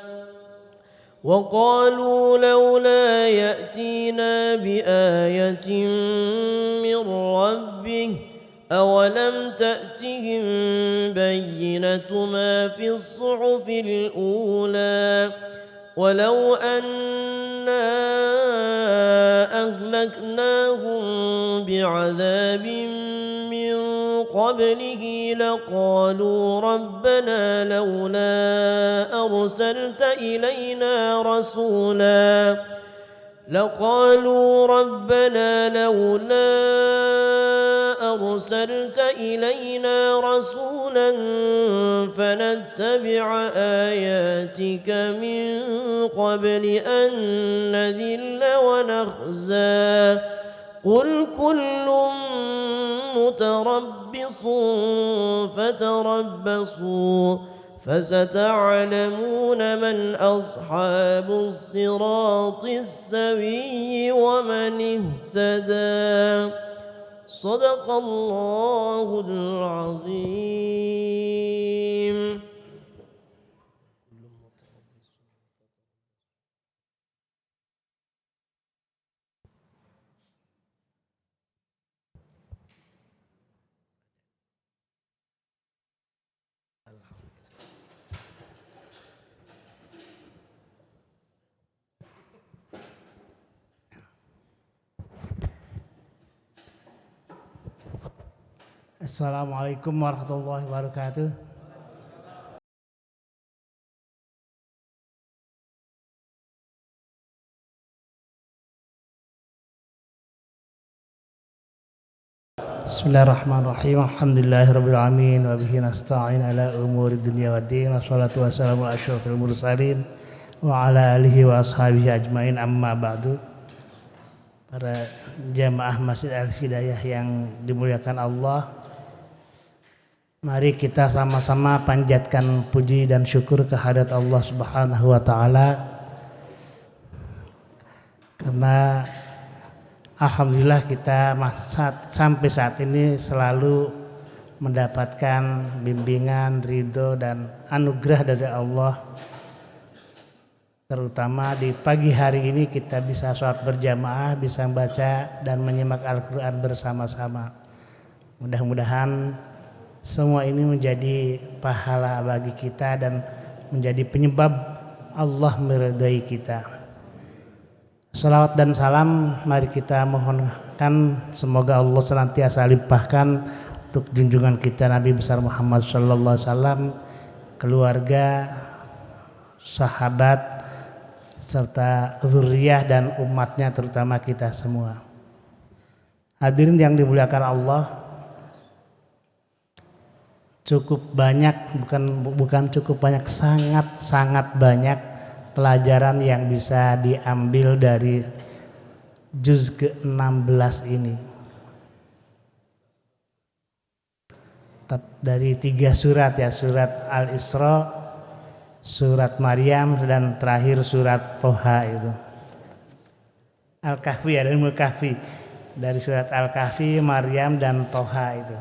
وقالوا لولا يأتينا بآية من ربه أولم تأتهم بينة ما في الصحف الأولى ولو أنا أهلكناهم بعذاب من قبله لقالوا ربنا لولا أرسلت إلينا رسولا فنتبع آياتك من قبل أن نذل ونخزى قل كل متربص فتربصوا فستعلمون من أصحاب الصراط السوي ومن اهتدى صدق الله العظيم. Assalamualaikum warahmatullahi wabarakatuh. Bismillahirrahmanirrahim. Alhamdulillahirabbil alamin wa bihi nasta'in ala umuri dunya waddin. Wassalatu wassalamu ala asyrofil mursalin wa ala alihi wa ashabihi ajmain, amma ba'du. Para jamaah Masjid Al-Hidayah yang dimuliakan Allah, mari kita sama-sama panjatkan puji dan syukur kehadirat Allah Subhanahu wa taala, karena alhamdulillah kita sampai saat ini selalu mendapatkan bimbingan, ridho dan anugerah dari Allah. Terutama di pagi hari ini kita bisa sholat berjamaah, bisa membaca dan menyimak Al-Quran bersama-sama. Mudah-mudahan semua ini menjadi pahala bagi kita dan menjadi penyebab Allah meridai kita. Salawat dan salam mari kita mohonkan semoga Allah senantiasa limpahkan untuk junjungan kita Nabi besar Muhammad sallallahu alaihi wasallam, keluarga, sahabat serta zuriyah dan umatnya, terutama kita semua. Hadirin yang dimuliakan Allah, cukup banyak, bukan cukup banyak, sangat banyak pelajaran yang bisa diambil dari juz ke-16 ini. Dari 3 surat ya, surat Al-Isra, surat Maryam, dan terakhir surat Toha itu. Al-Kahfi ya, dari Al-Kahfi. Dari surat Al-Kahfi, Maryam dan Toha itu.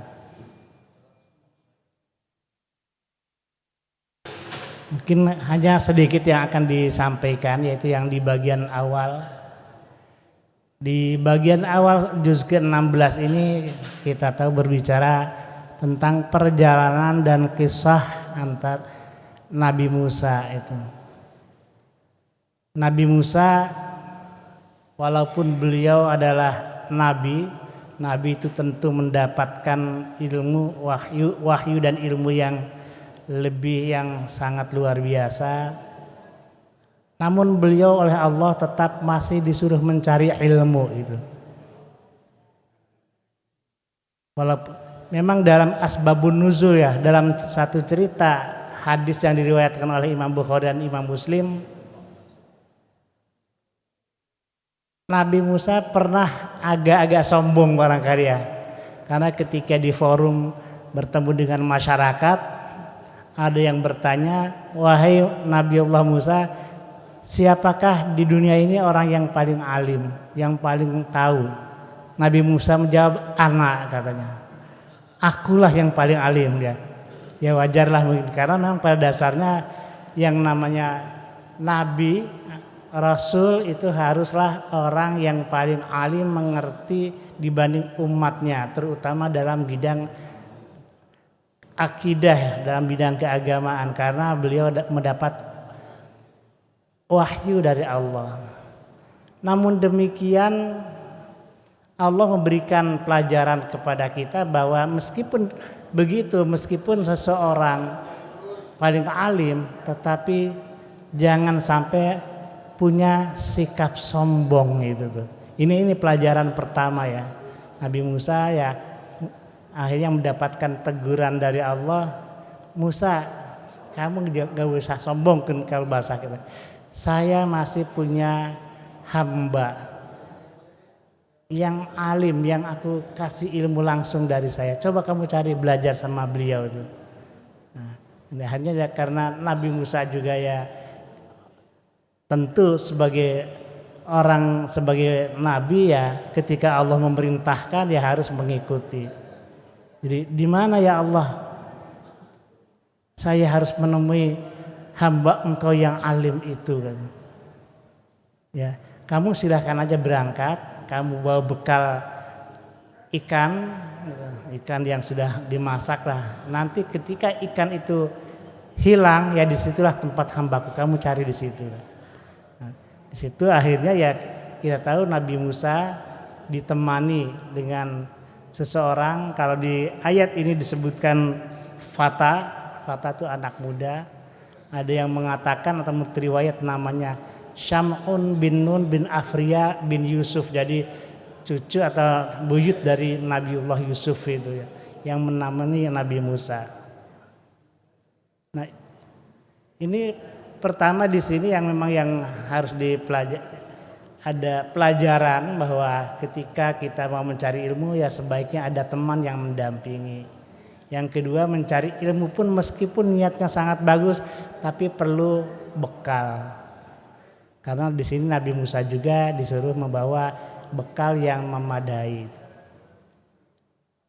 Mungkin hanya sedikit yang akan disampaikan, yaitu yang di bagian awal. Di bagian awal juz ke-16 ini kita tahu berbicara tentang perjalanan dan kisah antar Nabi Musa itu. Nabi Musa walaupun beliau adalah nabi itu tentu mendapatkan ilmu wahyu dan ilmu yang lebih, yang sangat luar biasa. Namun beliau oleh Allah tetap masih disuruh mencari ilmu itu. Walaupun memang dalam asbabun nuzul ya, dalam satu cerita hadis yang diriwayatkan oleh Imam Bukhari dan Imam Muslim, Nabi Musa pernah agak-agak sombong barangkali ya, karena ketika di forum bertemu dengan masyarakat, ada yang bertanya, wahai Nabi Allah Musa, siapakah di dunia ini orang yang paling alim, yang paling tahu? Nabi Musa menjawab, anak, katanya, akulah yang paling alim ya. Ya wajarlah mungkin, karena memang pada dasarnya yang namanya Nabi, Rasul itu haruslah orang yang paling alim, mengerti dibanding umatnya, terutama dalam bidang akidah, dalam bidang keagamaan, karena beliau mendapat wahyu dari Allah. Namun demikian Allah memberikan pelajaran kepada kita bahwa meskipun begitu, meskipun seseorang paling alim, tetapi jangan sampai punya sikap sombong gitu tuh. Ini pelajaran pertama ya. Nabi Musa ya akhirnya mendapatkan teguran dari Allah, Musa, kamu gak usah sombong kan, kalau bahasa kita. Saya masih punya hamba yang alim, yang aku kasih ilmu langsung dari saya. Coba kamu cari belajar sama beliau itu. Nah, akhirnya ya, karena Nabi Musa juga ya tentu sebagai orang, sebagai nabi ya, ketika Allah memerintahkan ya harus mengikuti. Jadi di mana ya Allah saya harus menemui hamba Engkau yang alim itu kan. Ya, kamu silahkan aja berangkat. Kamu bawa bekal ikan yang sudah dimasak lah. Nanti ketika ikan itu hilang ya disitulah tempat hambaku. Kamu cari di situ. Nah, di situ akhirnya ya kita tahu Nabi Musa ditemani dengan seseorang, kalau di ayat ini disebutkan fata itu anak muda. Ada yang mengatakan atau riwayat namanya Syam'un bin Nun bin Afriya bin Yusuf, jadi cucu atau buyut dari Nabiullah Yusuf itu ya, yang menemani Nabi Musa. Nah, ini pertama di sini yang memang yang harus dipelajari, ada pelajaran bahwa ketika kita mau mencari ilmu ya sebaiknya ada teman yang mendampingi. Yang kedua, mencari ilmu pun meskipun niatnya sangat bagus tapi perlu bekal. Karena di sini Nabi Musa juga disuruh membawa bekal yang memadai.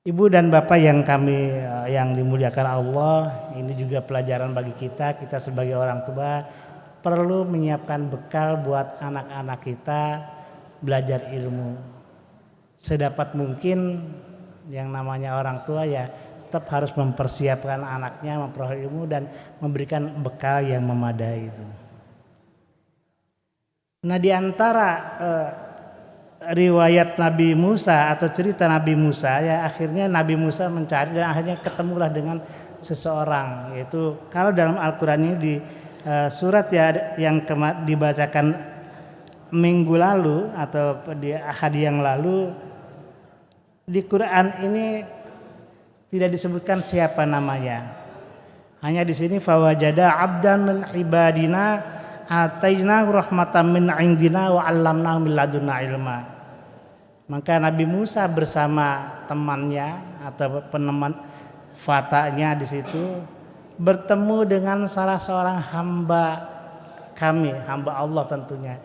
Ibu dan bapak yang dimuliakan Allah, ini juga pelajaran bagi kita sebagai orang tua perlu menyiapkan bekal buat anak-anak kita belajar ilmu. Sedapat mungkin yang namanya orang tua ya tetap harus mempersiapkan anaknya memperoleh ilmu dan memberikan bekal yang memadai itu. Nah, di antara riwayat Nabi Musa atau cerita Nabi Musa ya, akhirnya Nabi Musa mencari dan akhirnya ketemulah dengan seseorang, yaitu kalau dalam Al-Qur'an ini di surat ya yang dibacakan minggu lalu atau di ahad yang lalu, di Quran ini tidak disebutkan siapa namanya. Hanya di sini fawajada 'abdan min ibadina atainahu rahmatan min 'indina wa 'allamnahu min ladunna ilma. Maka Nabi Musa bersama temannya atau peneman fatanya di situ bertemu dengan salah seorang hamba kami, hamba Allah tentunya,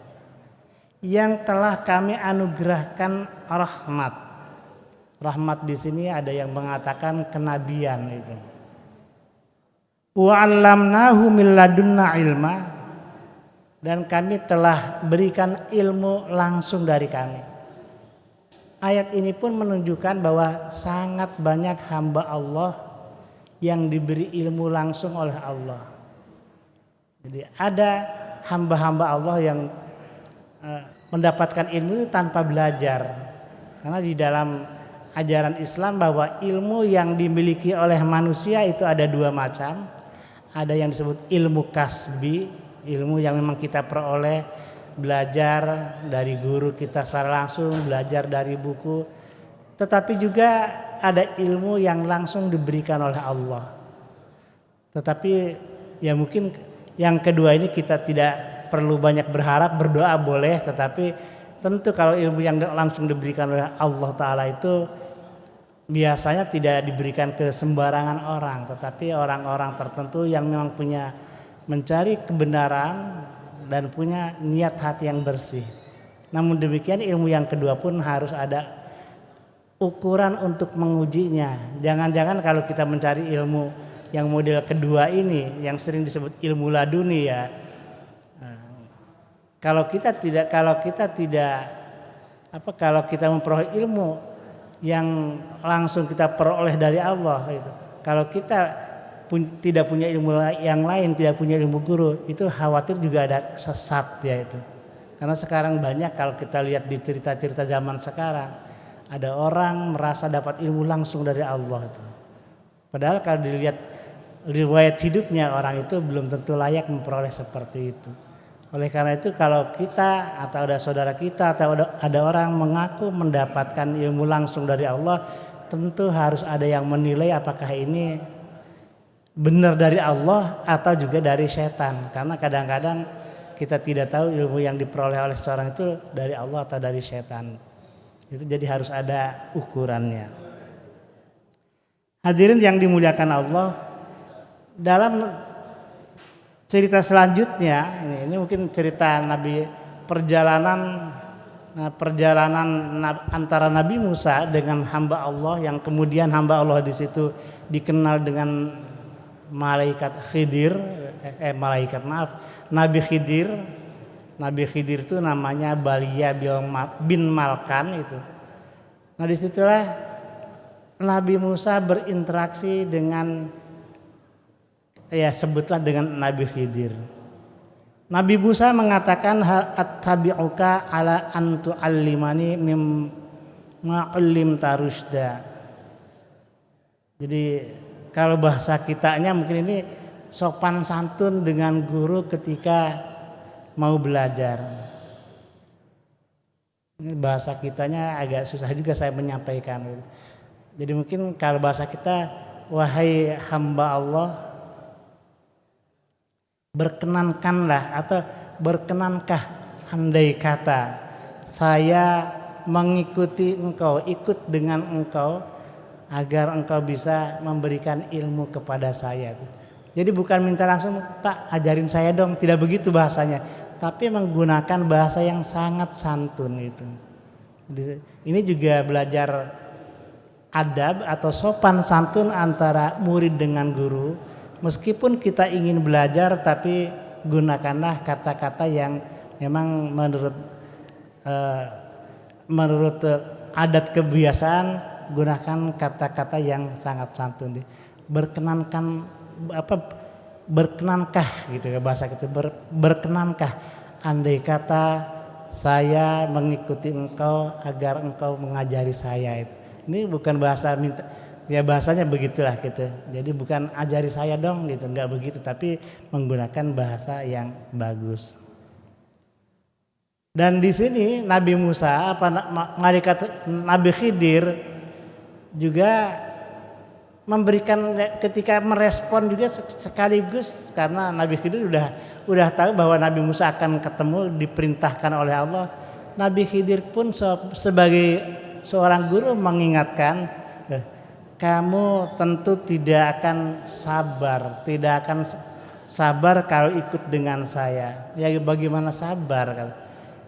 yang telah kami anugerahkan rahmat. Rahmat di sini ada yang mengatakan kenabian itu. Wa 'allamnahu min ladunna ilma, dan kami telah berikan ilmu langsung dari kami. Ayat ini pun menunjukkan bahwa sangat banyak hamba Allah yang diberi ilmu langsung oleh Allah. Jadi ada hamba-hamba Allah yang mendapatkan ilmu tanpa belajar. Karena di dalam ajaran Islam bahwa ilmu yang dimiliki oleh manusia itu ada dua macam. Ada yang disebut ilmu kasbi, ilmu yang memang kita peroleh, belajar dari guru kita secara langsung, belajar dari buku. Tetapi juga ada ilmu yang langsung diberikan oleh Allah. Tetapi ya mungkin yang kedua ini kita tidak perlu banyak berharap, berdoa boleh, tetapi tentu kalau ilmu yang langsung diberikan oleh Allah Ta'ala itu biasanya tidak diberikan ke sembarangan orang, tetapi orang-orang tertentu yang memang punya mencari kebenaran dan punya niat hati yang bersih. Namun demikian ilmu yang kedua pun harus ada ukuran untuk mengujinya. Jangan-jangan kalau kita mencari ilmu yang model kedua ini yang sering disebut ilmu laduni ya. Kalau kita memperoleh ilmu yang langsung kita peroleh dari Allah itu. Kalau kita tidak punya ilmu yang lain, tidak punya ilmu guru, itu khawatir juga ada sesat ya itu. Karena sekarang banyak kalau kita lihat di cerita-cerita zaman sekarang, ada orang merasa dapat ilmu langsung dari Allah itu. Padahal kalau dilihat riwayat hidupnya orang itu belum tentu layak memperoleh seperti itu. Oleh karena itu kalau kita atau ada saudara kita atau ada orang mengaku mendapatkan ilmu langsung dari Allah, tentu harus ada yang menilai apakah ini benar dari Allah atau juga dari setan. Karena kadang-kadang kita tidak tahu ilmu yang diperoleh oleh seseorang itu dari Allah atau dari setan. Itu jadi harus ada ukurannya. Hadirin yang dimuliakan Allah, dalam cerita selanjutnya ini mungkin cerita perjalanan antara Nabi Musa dengan hamba Allah yang kemudian hamba Allah di situ dikenal dengan Nabi Khidir. Nabi Khidir itu namanya Balia bin Malkan itu. Nah disitulah Nabi Musa berinteraksi dengan sebutlah dengan Nabi Khidir. Nabi Musa mengatakan attabi'uka ala an tu'allimani ma'ullimta rusyda. Jadi kalau bahasa kitanya mungkin ini sopan santun dengan guru ketika mau belajar. Ini bahasa kitanya agak susah juga saya menyampaikan. Jadi mungkin kalau bahasa kita, wahai hamba Allah, berkenankanlah atau berkenankah andai kata saya mengikuti engkau, ikut dengan engkau agar engkau bisa memberikan ilmu kepada saya. Jadi bukan minta langsung, Pak ajarin saya dong, tidak begitu bahasanya, tapi menggunakan bahasa yang sangat santun itu. Jadi, ini juga belajar adab atau sopan santun antara murid dengan guru. Meskipun kita ingin belajar, tapi gunakanlah kata-kata yang memang menurut adat kebiasaan, gunakan kata-kata yang sangat santun. Berkenankah gitu ya bahasa kita, berkenankah andai kata saya mengikuti engkau agar engkau mengajari saya. Ini bukan bahasa minta, ya bahasanya begitulah gitu. Jadi bukan ajari saya dong gitu, enggak begitu, tapi menggunakan bahasa yang bagus. Dan di sini Nabi Musa Nabi Khidir juga memberikan, ketika merespon juga sekaligus, karena Nabi Khidir udah tahu bahwa Nabi Musa akan ketemu, diperintahkan oleh Allah. Nabi Khidir pun sebagai seorang guru mengingatkan, kamu tentu tidak akan sabar kalau ikut dengan saya. Ya bagaimana sabar?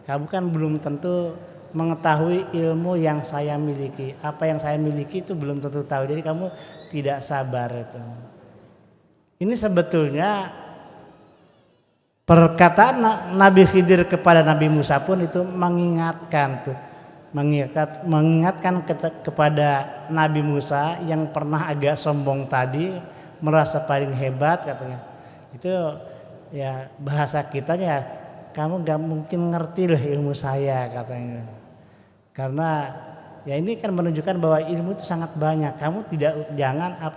Kamu kan belum tentu mengetahui ilmu yang saya miliki. Apa yang saya miliki itu belum tentu tahu. Jadi kamu tidak sabar itu. Ini sebetulnya perkataan Nabi Khidir kepada Nabi Musa pun itu mengingatkan kepada Nabi Musa yang pernah agak sombong tadi, merasa paling hebat katanya. Itu ya bahasa kitanya, kamu gak mungkin ngerti loh ilmu saya katanya. Karena ya ini kan menunjukkan bahwa ilmu itu sangat banyak. Kamu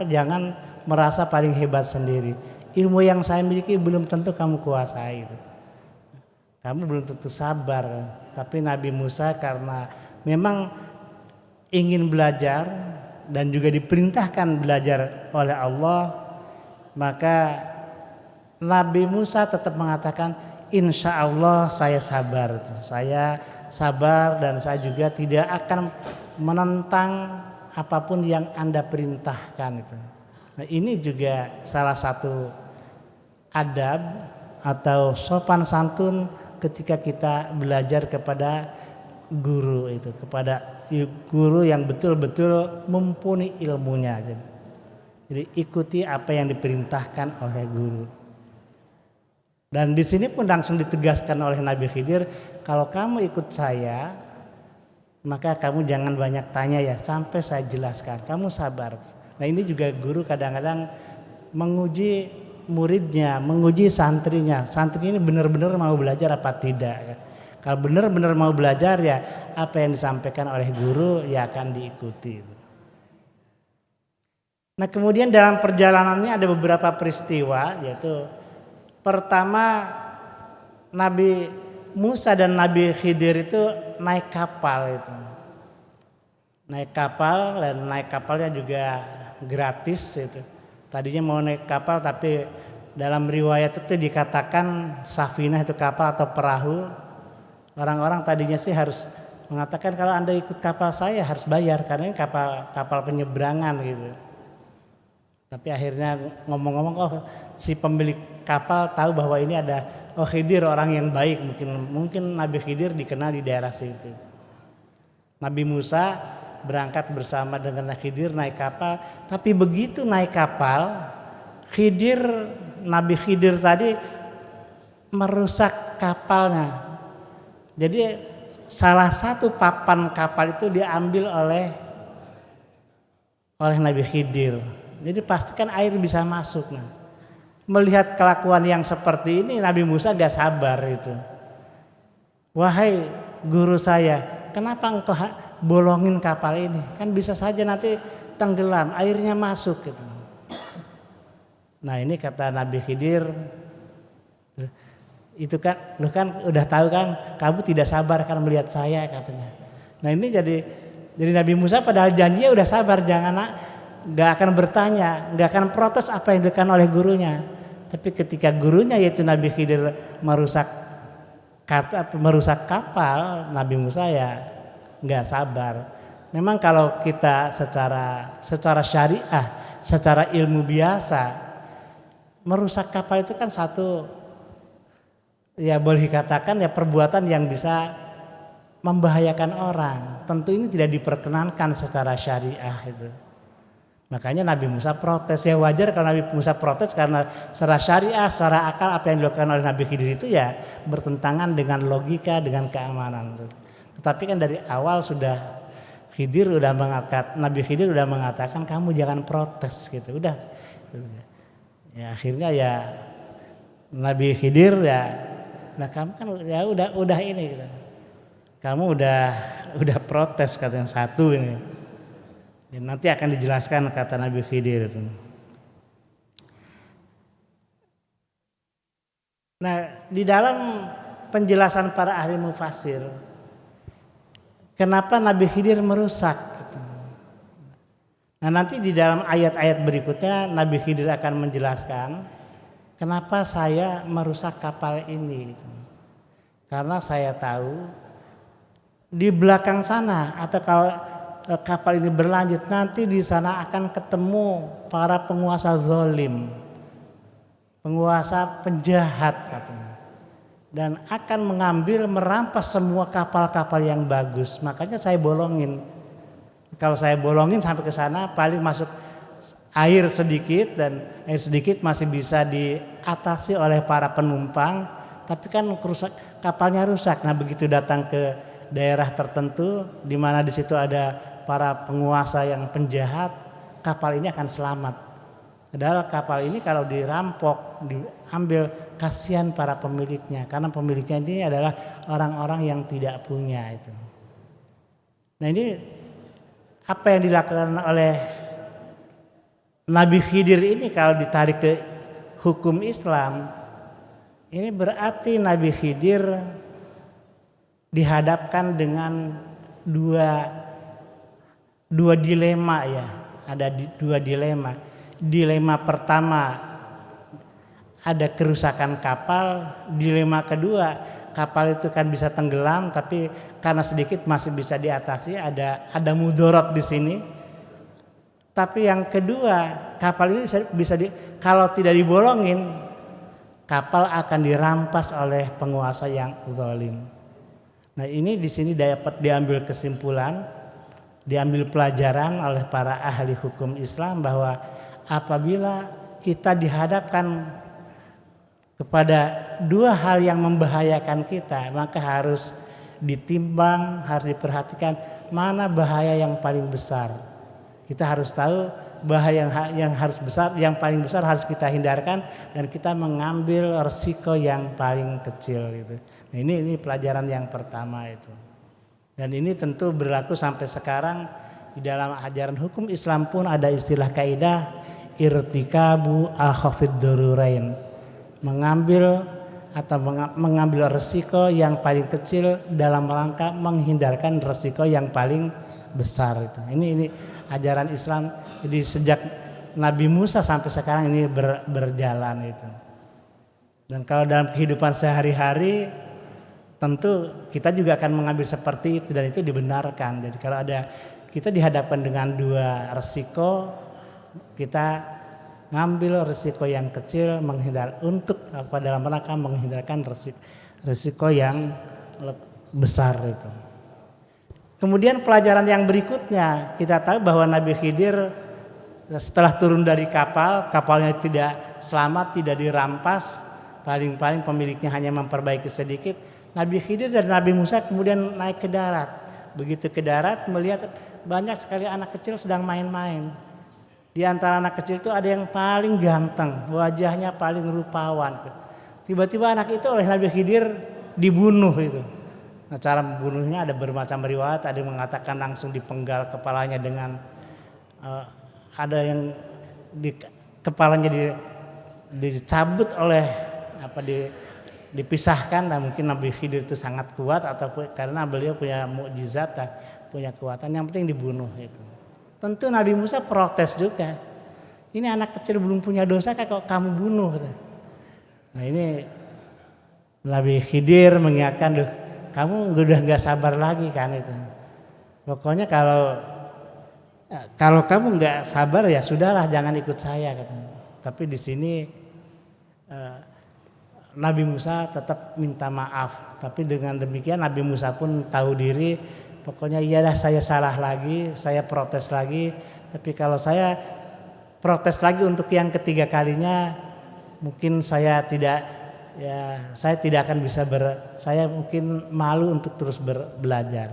jangan merasa paling hebat sendiri. Ilmu yang saya miliki belum tentu kamu kuasai. Kamu belum tentu sabar. Tapi Nabi Musa karena memang ingin belajar dan juga diperintahkan belajar oleh Allah, maka Nabi Musa tetap mengatakan, insya Allah saya sabar. Saya sabar dan saya juga tidak akan menentang apapun yang Anda perintahkan itu. Nah, ini juga salah satu adab atau sopan santun ketika kita belajar kepada guru itu, kepada guru yang betul-betul mumpuni ilmunya. Jadi ikuti apa yang diperintahkan oleh guru. Dan di sini pun langsung ditegaskan oleh Nabi Khidir, kalau kamu ikut saya, maka kamu jangan banyak tanya ya, sampai saya jelaskan. Kamu sabar. Nah ini juga guru kadang-kadang menguji muridnya, menguji santrinya. Santri ini benar-benar mau belajar apa tidak. Kalau benar-benar mau belajar ya apa yang disampaikan oleh guru ya akan diikuti. Nah kemudian dalam perjalanannya ada beberapa peristiwa, yaitu pertama, Nabi Musa dan Nabi Khidir itu naik kapal itu. Naik kapal dan naik kapalnya juga gratis itu. Tadinya mau naik kapal tapi dalam riwayat itu dikatakan safinah itu kapal atau perahu. Orang-orang tadinya sih harus mengatakan kalau Anda ikut kapal saya harus bayar karena ini kapal penyeberangan gitu. Tapi akhirnya ngomong-ngomong, oh si pemilik kapal tahu bahwa ini ada Khidir orang yang baik, mungkin Nabi Khidir dikenal di daerah situ. Nabi Musa berangkat bersama dengan Nabi Khidir naik kapal, tapi begitu naik kapal, Nabi Khidir tadi merusak kapalnya. Jadi salah satu papan kapal itu diambil oleh Nabi Khidir. Jadi pastikan air bisa masuk. Nah, melihat kelakuan yang seperti ini Nabi Musa gak sabar itu. Wahai guru saya, kenapa engkau bolongin kapal ini? Kan bisa saja nanti tenggelam, airnya masuk gitu. Nah ini kata Nabi Khidir, itu kan, lu kan udah tahu kan, kamu tidak sabar karena melihat saya katanya. Nah ini jadi Nabi Musa padahal janjinya udah sabar, nggak akan bertanya, nggak akan protes apa yang dilakukan oleh gurunya. Tapi ketika gurunya yaitu Nabi Khidir merusak kapal, Nabi Musa ya nggak sabar. Memang kalau kita secara syariah, secara ilmu biasa, merusak kapal itu kan satu, ya boleh dikatakan ya perbuatan yang bisa membahayakan orang. Tentu ini tidak diperkenankan secara syariah itu. Makanya Nabi Musa protes. Ya wajar kalau Nabi Musa protes karena secara syariah, secara akal apa yang dilakukan oleh Nabi Khidir itu ya bertentangan dengan logika, dengan keamanan. Tetapi kan dari awal sudah Nabi Khidir udah mengatakan kamu jangan protes gitu. Udah. Ya akhirnya ya Nabi Khidir ya, nah kamu kan ya udah ini gitu. Kamu udah protes kata yang satu ini. Dan nanti akan dijelaskan kata Nabi Khidir itu. Nah, di dalam penjelasan para ahli mufassir, kenapa Nabi Khidir merusak? Gitu. Nah, nanti di dalam ayat-ayat berikutnya Nabi Khidir akan menjelaskan kenapa saya merusak kapal ini. Gitu. Karena saya tahu di belakang sana atau kalau kapal ini berlanjut nanti di sana akan ketemu para penguasa zalim, penguasa penjahat katanya, dan akan merampas semua kapal-kapal yang bagus. Makanya saya bolongin. Kalau saya bolongin sampai ke sana paling masuk air sedikit, dan air sedikit masih bisa diatasi oleh para penumpang, tapi kan kapalnya rusak. Nah begitu datang ke daerah tertentu di mana di situ ada para penguasa yang penjahat, kapal ini akan selamat. Padahal kapal ini kalau dirampok, diambil, kasihan para pemiliknya, karena pemiliknya ini adalah orang-orang yang tidak punya itu. Nah ini apa yang dilakukan oleh Nabi Khidir ini kalau ditarik ke hukum Islam, ini berarti Nabi Khidir dihadapkan dengan dua dilema ya. Ada dua dilema. Dilema pertama ada kerusakan kapal, dilema kedua kapal itu kan bisa tenggelam tapi karena sedikit masih bisa diatasi, ada mudarat di sini. Tapi yang kedua, kapal ini bisa kalau tidak dibolongin, kapal akan dirampas oleh penguasa yang zalim. Nah, ini di sini dapat diambil kesimpulan, diambil pelajaran oleh para ahli hukum Islam bahwa apabila kita dihadapkan kepada dua hal yang membahayakan kita, maka harus ditimbang, harus diperhatikan mana bahaya yang paling besar. Kita harus tahu bahaya yang harus besar, yang paling besar harus kita hindarkan, dan kita mengambil resiko yang paling kecil gitu. Nah, ini pelajaran yang pertama itu. Dan ini tentu berlaku sampai sekarang. Di dalam ajaran hukum Islam pun ada istilah kaidah irtikabu akhafid darurain. Mengambil resiko yang paling kecil dalam rangka menghindarkan resiko yang paling besar itu. Ini ajaran Islam. Jadi sejak Nabi Musa sampai sekarang ini berjalan itu. Dan kalau dalam kehidupan sehari-hari tentu kita juga akan mengambil seperti itu, dan itu dibenarkan. Jadi kalau kita dihadapkan dengan dua resiko, kita ngambil resiko yang kecil dalam rangka menghindarkan resiko yang besar itu. Kemudian pelajaran yang berikutnya, kita tahu bahwa Nabi Khidir setelah turun dari kapalnya tidak selamat, tidak dirampas, paling-paling pemiliknya hanya memperbaiki sedikit. Nabi Khidir dan Nabi Musa kemudian naik ke darat. Begitu ke darat melihat banyak sekali anak kecil sedang main-main. Di antara anak kecil itu ada yang paling ganteng, wajahnya paling rupawan. Tiba-tiba anak itu oleh Nabi Khidir dibunuh itu. Nah, cara membunuhnya ada bermacam riwayat, ada yang mengatakan langsung dipenggal kepalanya dengan ada yang kepalanya dicabut oleh dipisahkan. Dan mungkin Nabi Khidir itu sangat kuat atau karena beliau punya mukjizat, punya kekuatan, yang penting dibunuh itu. Tentu Nabi Musa protes juga. Ini anak kecil belum punya dosa kok kamu bunuh. Nah, ini Nabi Khidir mengingatkan, kamu udah nggak sabar lagi kan itu. Pokoknya kalau kamu nggak sabar ya sudahlah, jangan ikut saya katanya. Tapi di sini Nabi Musa tetap minta maaf. Tapi dengan demikian Nabi Musa pun tahu diri. Pokoknya iyalah, saya salah lagi, saya protes lagi. Tapi kalau saya protes lagi untuk yang ketiga kalinya, mungkin saya tidak akan bisa saya mungkin malu untuk terus belajar.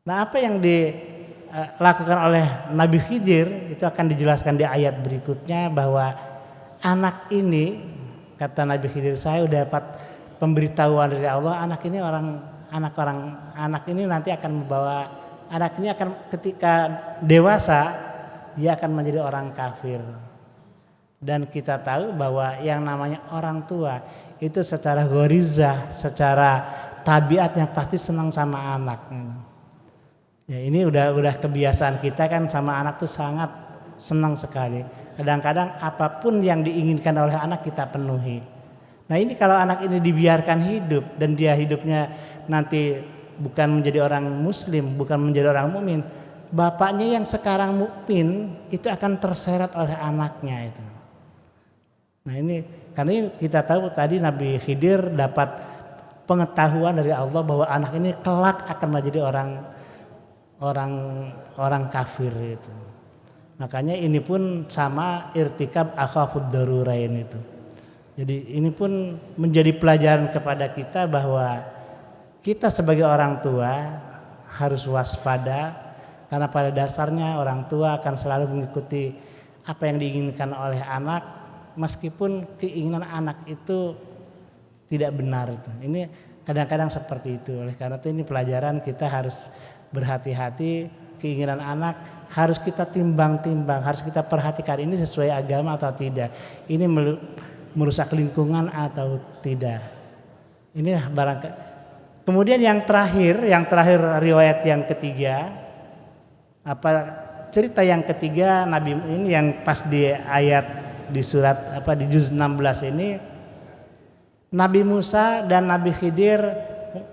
Nah, apa yang dilakukan oleh Nabi Khidir itu akan dijelaskan di ayat berikutnya, bahwa anak ini, kata Nabi Khidir, saya udah dapat pemberitahuan dari Allah, anak ini nanti akan membawa, anak ini akan ketika dewasa dia akan menjadi orang kafir. Dan kita tahu bahwa yang namanya orang tua itu secara ghorizah, secara tabiatnya pasti senang sama anak. Ya, ini udah kebiasaan kita kan, sama anak tuh sangat senang sekali. Kadang-kadang apapun yang diinginkan oleh anak kita penuhi. Nah, ini kalau anak ini dibiarkan hidup dan dia hidupnya nanti bukan menjadi orang muslim, bukan menjadi orang mukmin, bapaknya yang sekarang mukmin itu akan terseret oleh anaknya itu. Nah, ini karena kita tahu tadi Nabi Khidir dapat pengetahuan dari Allah bahwa anak ini kelak akan menjadi orang kafir itu. Makanya ini pun sama irtikab akhafud darurain itu. Jadi ini pun menjadi pelajaran kepada kita bahwa kita sebagai orang tua harus waspada, karena pada dasarnya orang tua akan selalu mengikuti apa yang diinginkan oleh anak. Meskipun keinginan anak itu tidak benar itu. Ini kadang-kadang seperti itu. Oleh karena itu ini pelajaran, kita harus berhati-hati. Keinginan anak harus kita timbang-timbang, harus kita perhatikan ini sesuai agama atau tidak. Ini merusak lingkungan atau tidak. Ini barangkali. Kemudian yang terakhir riwayat yang ketiga, cerita yang ketiga Nabi ini yang pas di ayat di surat di juz 16 ini, Nabi Musa dan Nabi Khidir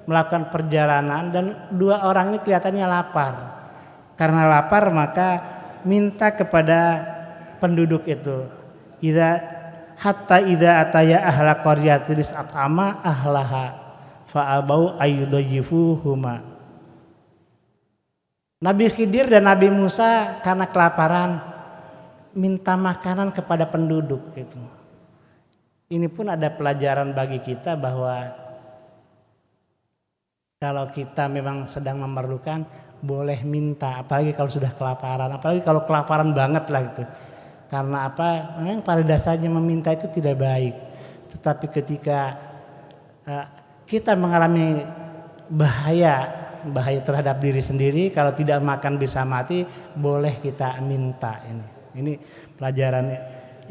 melakukan perjalanan dan dua orang ini kelihatannya lapar. Karena lapar maka minta kepada penduduk itu, hatta idza ataya ahla qaryatin at'ama ahlaha fa'abau ayyudayyifuhuma. Nabi Khidir dan Nabi Musa karena kelaparan minta makanan kepada penduduk gitu. Ini pun ada pelajaran bagi kita bahwa kalau kita memang sedang memerlukan, boleh minta, apalagi kalau sudah kelaparan, apalagi kalau kelaparan banget lah gitu. Karena memang pada dasarnya meminta itu tidak baik. Tetapi ketika kita mengalami bahaya terhadap diri sendiri, kalau tidak makan bisa mati, boleh kita minta ini. Ini pelajaran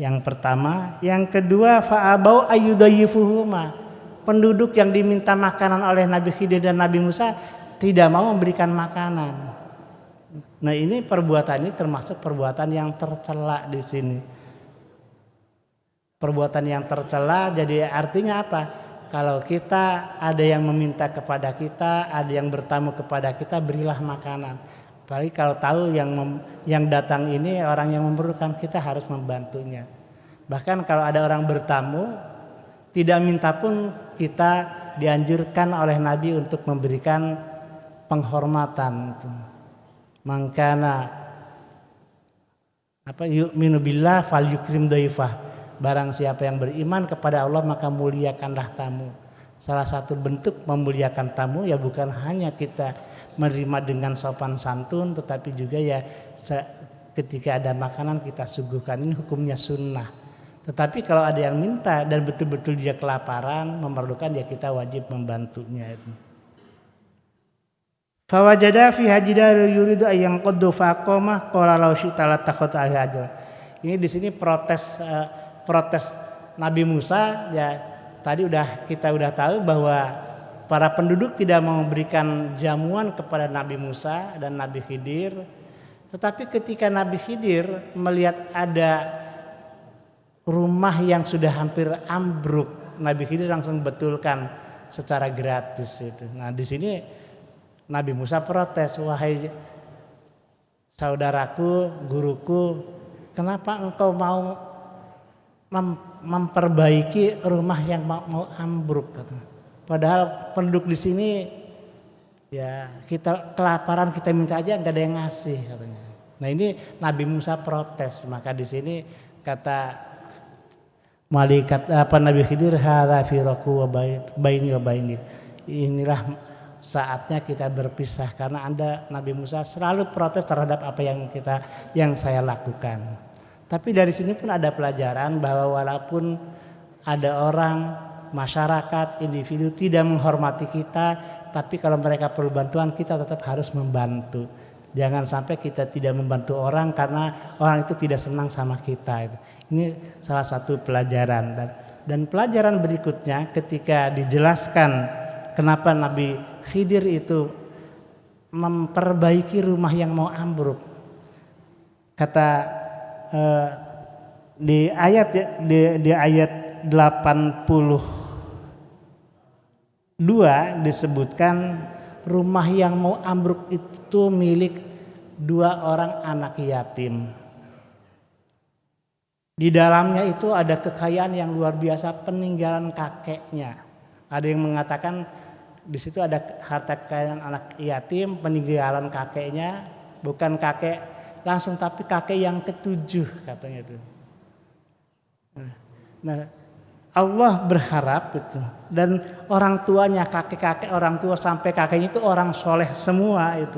yang pertama. Yang kedua, fa'abau ayyudayyifuhuma. Penduduk yang diminta makanan oleh Nabi Khidir dan Nabi Musa tidak mau memberikan makanan. Nah, ini perbuatan ini termasuk perbuatan yang tercela di sini. Perbuatan yang tercela, jadi artinya apa? Kalau kita ada yang meminta kepada kita, ada yang bertamu kepada kita, berilah makanan. Apalagi kalau tahu yang datang ini orang yang memerlukan, kita harus membantunya. Bahkan kalau ada orang bertamu tidak minta pun, kita dianjurkan oleh Nabi untuk memberikan penghormatan. Mangkana yu'minu billah fal yukrim dhaifah. Barang siapa yang beriman kepada Allah maka muliakanlah tamu. Salah satu bentuk memuliakan tamu ya bukan hanya kita menerima dengan sopan santun, tetapi juga ya ketika ada makanan kita suguhkan. Ini hukumnya sunnah. Tetapi kalau ada yang minta dan betul-betul dia kelaparan, memerlukan, ya kita wajib membantunya. Fawajada fiha jidaran yuridu ayyang qaddu faqamah qala law syi'ta latakhadta alaihi ajra. Ini di sini protes Nabi Musa ya. Tadi kita udah tahu bahwa para penduduk tidak mau memberikan jamuan kepada Nabi Musa dan Nabi Khidir. Tetapi ketika Nabi Khidir melihat ada rumah yang sudah hampir ambruk, Nabi Khidir langsung betulkan secara gratis itu. Nah, di sini Nabi Musa protes, wahai saudaraku, guruku, kenapa engkau mau memperbaiki rumah yang mau ambruk? Padahal penduduk di sini ya kita kelaparan, kita minta aja nggak ada yang ngasih katanya. Nah ini Nabi Musa protes, maka di sini kata malaikat Nabi Khidir, hadza firaqu wa baini wa baini. Inilah saatnya kita berpisah karena Anda Nabi Musa selalu protes terhadap apa yang saya lakukan. Tapi dari sini pun ada pelajaran bahwa walaupun ada orang, masyarakat, individu tidak menghormati kita, tapi kalau mereka perlu bantuan kita tetap harus membantu. Jangan sampai kita tidak membantu orang karena orang itu tidak senang sama kita. Ini salah satu pelajaran. Dan pelajaran berikutnya ketika dijelaskan kenapa Nabi Khidir itu memperbaiki rumah yang mau ambruk. Kata di ayat 82 disebutkan rumah yang mau ambruk itu milik 2 orang anak yatim. Di dalamnya itu ada kekayaan yang luar biasa, peninggalan kakeknya. Ada yang mengatakan di situ ada harta kekayaan anak yatim, peninggalan kakeknya, bukan kakek langsung tapi kakek yang ke-7 katanya itu. Nah, Allah berharap itu dan orang tuanya, kakek-kakek orang tua sampai kakeknya itu orang soleh semua itu.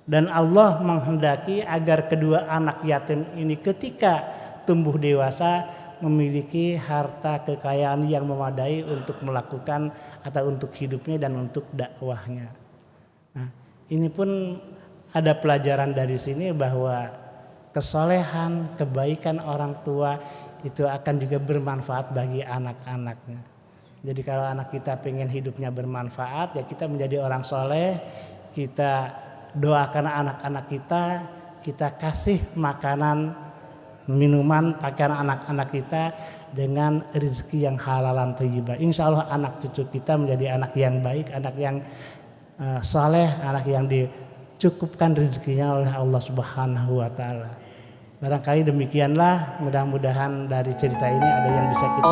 Dan Allah menghendaki agar kedua anak yatim ini ketika tumbuh dewasa memiliki harta kekayaan yang memadai untuk melakukan atau untuk hidupnya dan untuk dakwahnya. Nah, ini pun ada pelajaran dari sini bahwa kesolehan, kebaikan orang tua itu akan juga bermanfaat bagi anak-anaknya. Jadi kalau anak kita pengen hidupnya bermanfaat, ya kita menjadi orang soleh, kita doakan anak-anak kita kasih makanan, minuman, pakaian anak-anak kita dengan rezeki yang halalan thayyibah. Insya Allah anak cucu kita menjadi anak yang baik, anak yang saleh, anak yang dicukupkan rezekinya oleh Allah Subhanahu wa taala. Barangkali demikianlah, mudah-mudahan dari cerita ini ada yang bisa kita